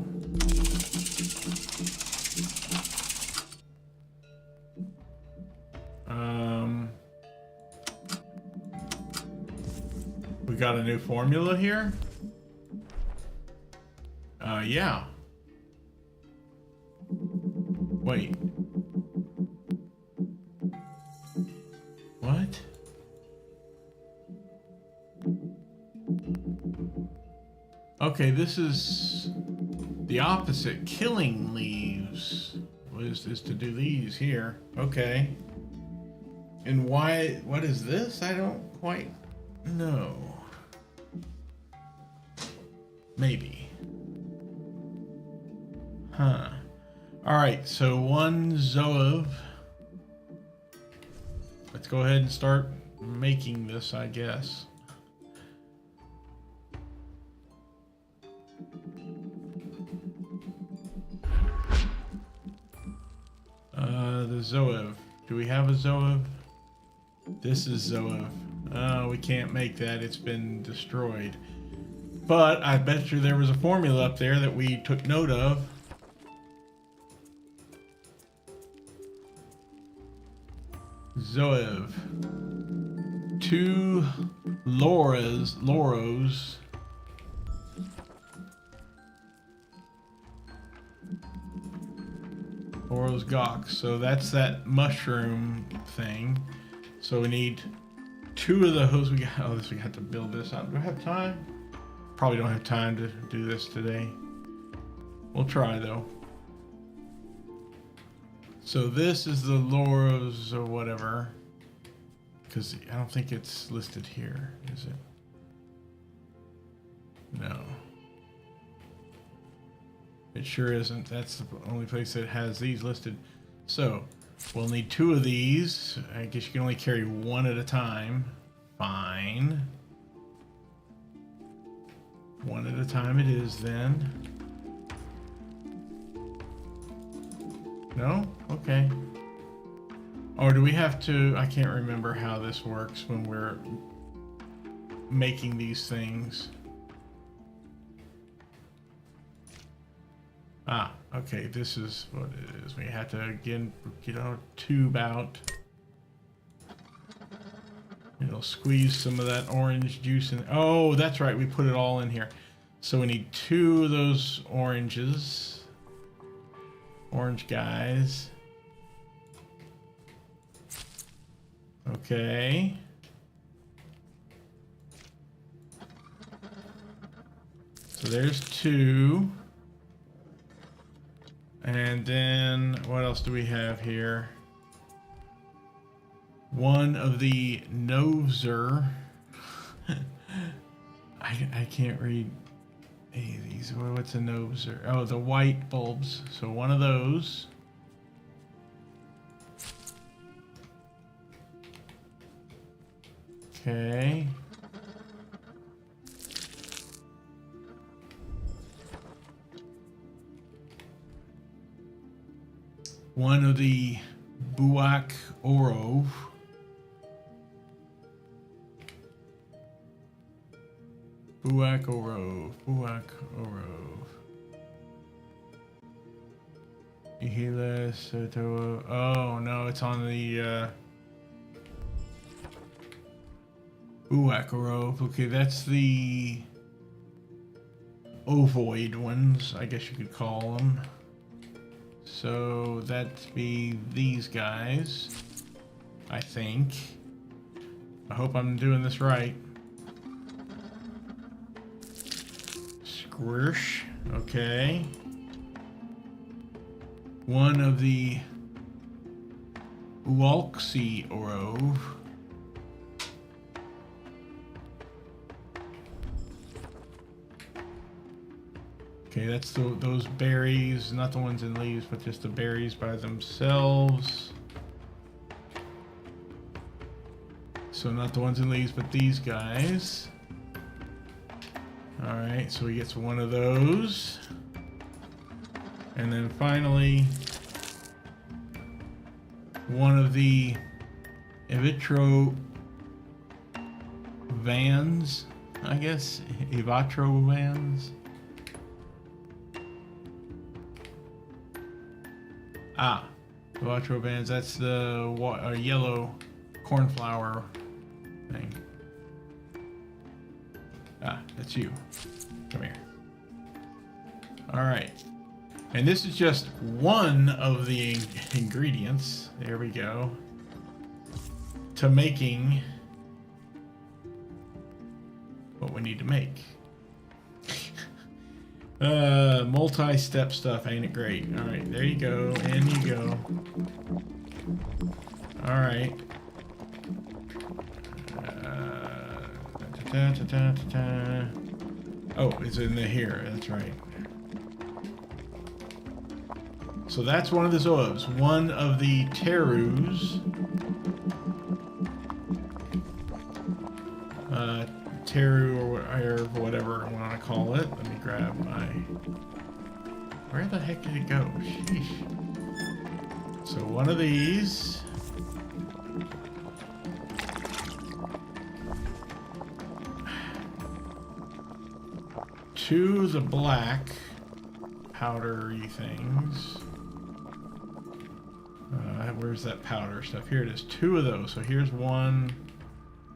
We got a new formula here? Yeah. Wait. What? Okay, this is the opposite. Killing leaves is to do these here. Okay. And why, what is this? I don't quite know. Maybe. Huh. Alright, so one Zoev. Let's go ahead and start making this, I guess. The Zoev Do we have a Zoev? This is Zoev. Oh, we can't make that. It's been destroyed. But I bet you there was a formula up there that we took note of. Zoev. 2 Loros. Loros Gox. So that's that mushroom thing. So we need 2 of those. We have to build this up. Do I have time? Probably don't have time to do this today. We'll try though. So this is the Loros or whatever. Because I don't think it's listed here, is it? No. It sure isn't. That's the only place that has these listed. So we'll need 2 of these. I guess you can only carry 1 at a time. Fine. 1 at a time it is then. No? Okay. Or do we have to... I can't remember how this works when we're making these things. Ah, okay. This is what it is. We have to, again, get our tube out. It'll squeeze some of that orange juice in. Oh, that's right. We put it all in here. So we need 2 of those oranges. Orange guys. Okay. So there's 2. And then what else do we have here? 1 of the Novzer. I can't read any of these. What's a Novzer? Oh, the white bulbs. So 1 of those. Okay. One of the Buak Orov. Buak Orov. Ihila Soto. Oh no, it's on the Buak Orov. Okay, that's the ovoid ones, I guess you could call them. So that'd be these guys, I think. I hope I'm doing this right. Squish, okay. 1 of the Ualxi Orov. Okay, that's those berries, not the ones in leaves, but just the berries by themselves. So not the ones in leaves, but these guys. All right, so he gets 1 of those. And then finally, 1 of the Evitro Vans, I guess. Evatro Vans. Ah, the Evatro Vans, that's the yellow cornflower thing. Ah, that's you. Come here. All right. And this is just 1 of the ingredients. There we go. To making what we need to make. Multi-step stuff, ain't it great? All right, there you go. In you go. All right. Oh, it's in here. That's right. So that's 1 of the Zoevs. 1 of the Terus. Teru or whatever I want to call it. Let me grab my... Where the heck did it go? Sheesh. So 1 of these. two of the black powdery things. Where's that powder stuff? Here it is. Two of those. So here's one.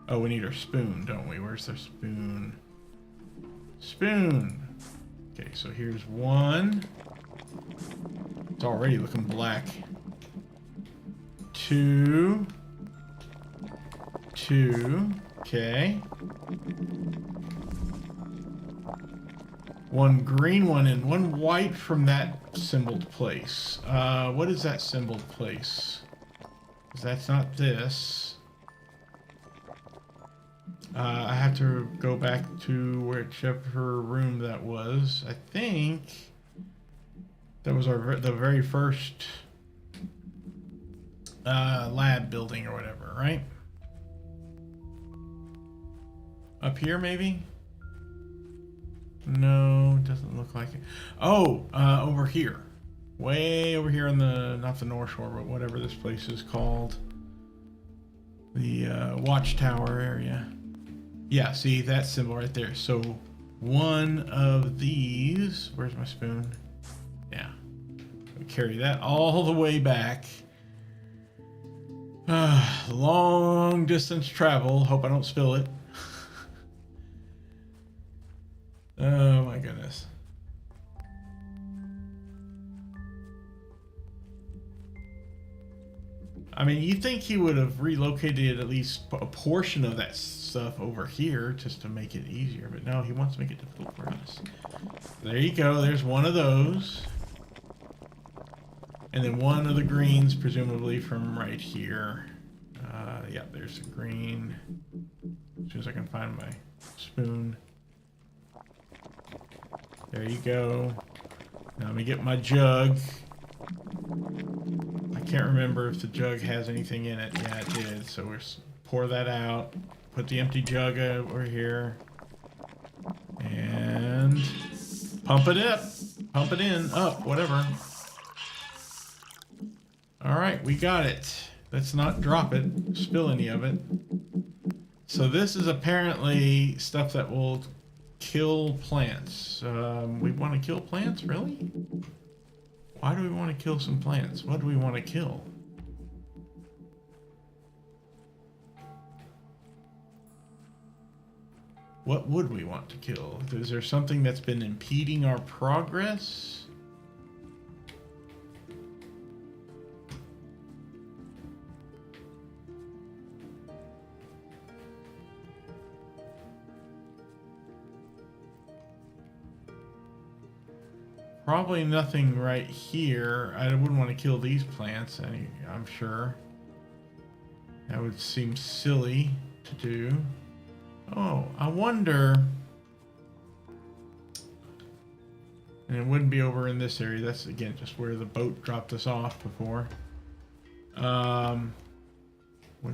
Oh, we need our spoon, don't we? Where's the spoon? Spoon. Okay, so here's one. It's already looking black. Two. Okay. One green one and one white from that symboled place. What is that symboled place? 'Cause that's not this. I have to go back to whichever room that was. I think that was the very first lab building or whatever, right? Up here, maybe? No, doesn't look like it. Oh, over here. Way over here on the, not the North Shore, but whatever this place is called. The watchtower area. Yeah, see that symbol right there. So one of these, where's my spoon? Yeah. Carry that all the way back. Long distance travel. Hope I don't spill it. Oh my goodness. I mean, you'd think he would have relocated at least a portion of that stuff over here just to make it easier, but no, he wants to make it difficult for us. There you go, there's one of those. And then one of the greens, presumably from right here. Yeah, there's a green. As soon as I can find my spoon. There you go. Now let me get my jug. I can't remember if the jug has anything in it. Yeah, it did. So we're pour that out. Put the empty jug over here. And pump it up. Pump it in. Up. Whatever. Alright, we got it. Let's not drop it. Spill any of it. So this is apparently stuff that will kill plants. We want to kill plants? Really? Why do we want to kill some plants? What do we want to kill? What would we want to kill? Is there something that's been impeding our progress? Probably nothing right here. I wouldn't want to kill these plants, I'm sure. That would seem silly to do. Oh, I wonder... And it wouldn't be over in this area. That's, again, just where the boat dropped us off before. Wouldn't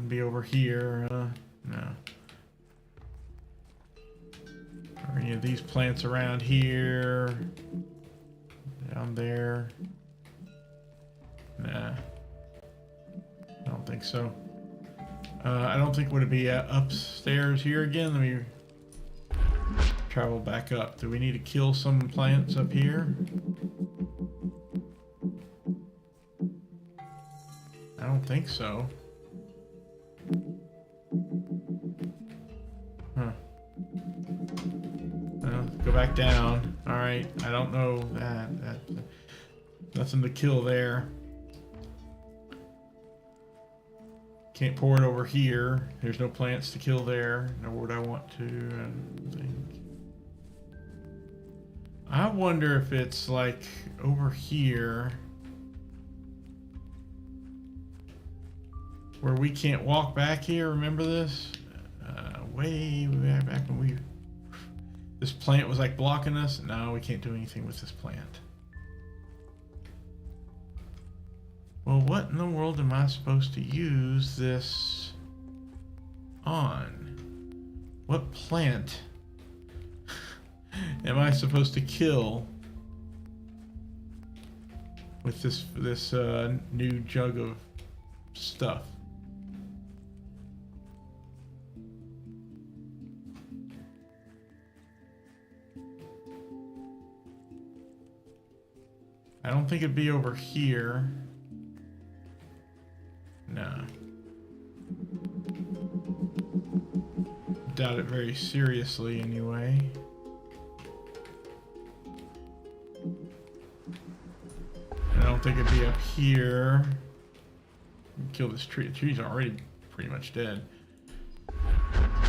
be over here. No. Or any of these plants around here. Down there. Nah. I don't think so. I don't think would it be upstairs here again. Let me travel back up. Do we need to kill some plants up here? I don't think so. Huh. Go back down. Alright, I don't know that. Nothing to kill there. Can't pour it over here. There's no plants to kill there. Nor would I want to, I don't think. I wonder if it's like over here where we can't walk back here. Remember this? Way back when this plant was like blocking us. No, we can't do anything with this plant. Well, what in the world am I supposed to use this on? What plant am I supposed to kill with this new jug of stuff? I don't think it'd be over here. No. Doubt it very seriously anyway. I don't think it'd be up here. Kill this tree. The tree's already pretty much dead.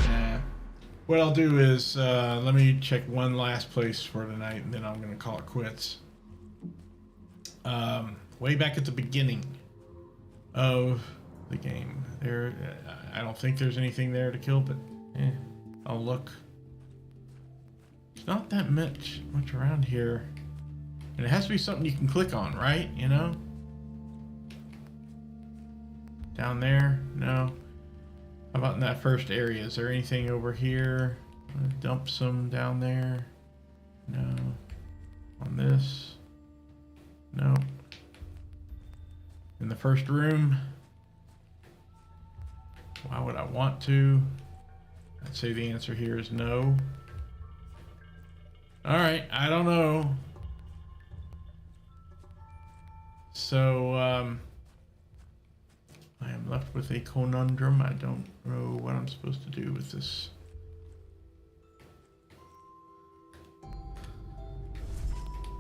Yeah. What I'll do is, let me check one last place for tonight, and then I'm going to call it quits. Way back at the beginning of the game. There, I don't think there's anything there to kill, but I'll look. There's not that much around here. And it has to be something you can click on, right? You know? Down there? No. How about in that first area? Is there anything over here? Dump some down there? No. On this? No. In the first room? Why would I want to? I'd say the answer here is no. Alright, I don't know. So, I am left with a conundrum. I don't know what I'm supposed to do with this.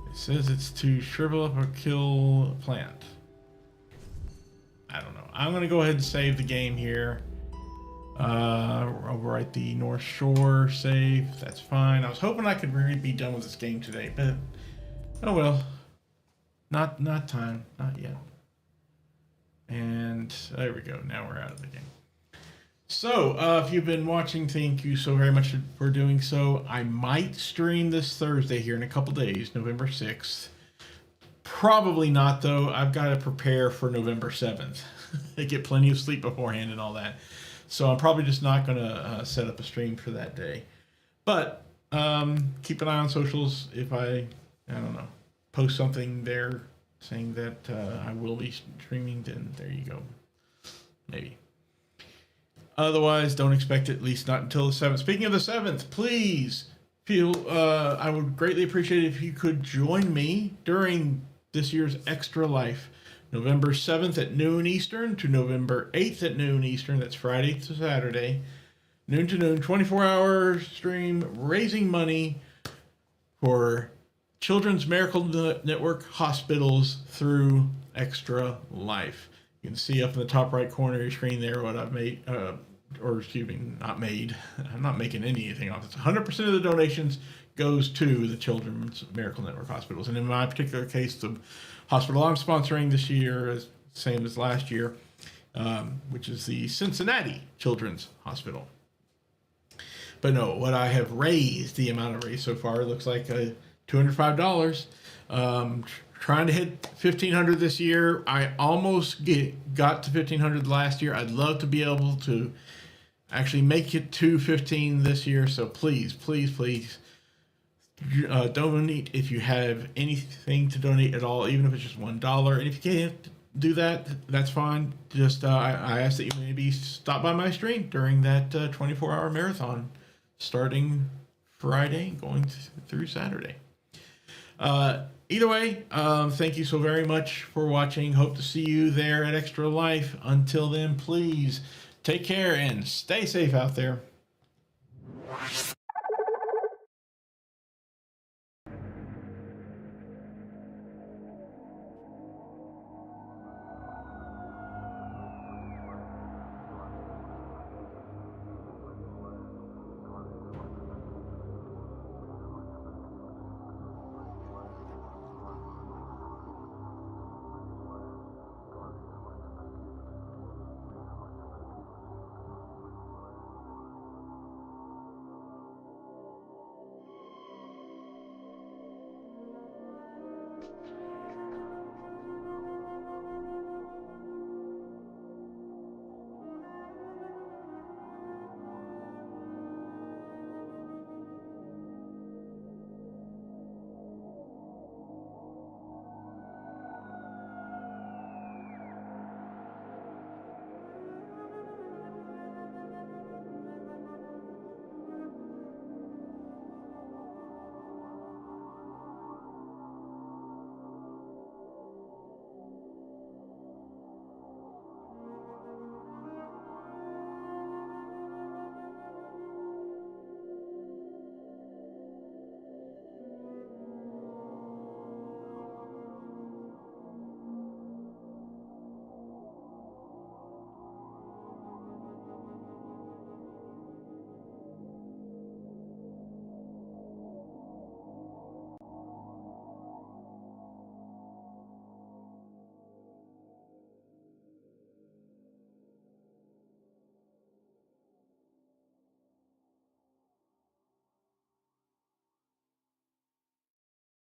It says it's to shrivel up or kill a plant. I don't know. I'm going to go ahead and save the game here. I'll write the North Shore save. That's fine. I was hoping I could really be done with this game today, but oh well. Not time. Not yet. And there we go. Now we're out of the game. So, if you've been watching, thank you so very much for doing so. I might stream this Thursday here in a couple days, November 6th. Probably not, though. I've got to prepare for November 7th. I get plenty of sleep beforehand and all that. So I'm probably just not going to set up a stream for that day. But keep an eye on socials. If I don't know, post something there saying that I will be streaming, then there you go. Maybe. Otherwise, don't expect it, at least not until the 7th. Speaking of the 7th, please I would greatly appreciate it if you could join me during this year's Extra Life. November 7th at noon Eastern to November 8th at noon Eastern. That's Friday to Saturday. Noon to noon, 24-hour stream, raising money for Children's Miracle Network hospitals through Extra Life. You can see up in the top right corner of your screen there what I've made, or excuse me, not made. I'm not making anything off this. 100% of the donations goes to the Children's Miracle Network hospitals. And in my particular case, the hospital I'm sponsoring this year is the same as last year, which is the Cincinnati Children's Hospital. But no, what I have raised, the amount of raised so far, looks like $205. Trying to hit $1,500 this year. I almost got to $1,500 last year. I'd love to be able to actually make it to $1,500 this year. So please, please, please donate if you have anything to donate at all, even if it's just $1. And if you can't do that, that's fine. Just I ask that you maybe stop by my stream during that 24-hour marathon, starting Friday, going through Saturday. Either way, thank you so very much for watching. Hope to see you there at Extra Life. Until then, please take care and stay safe out there.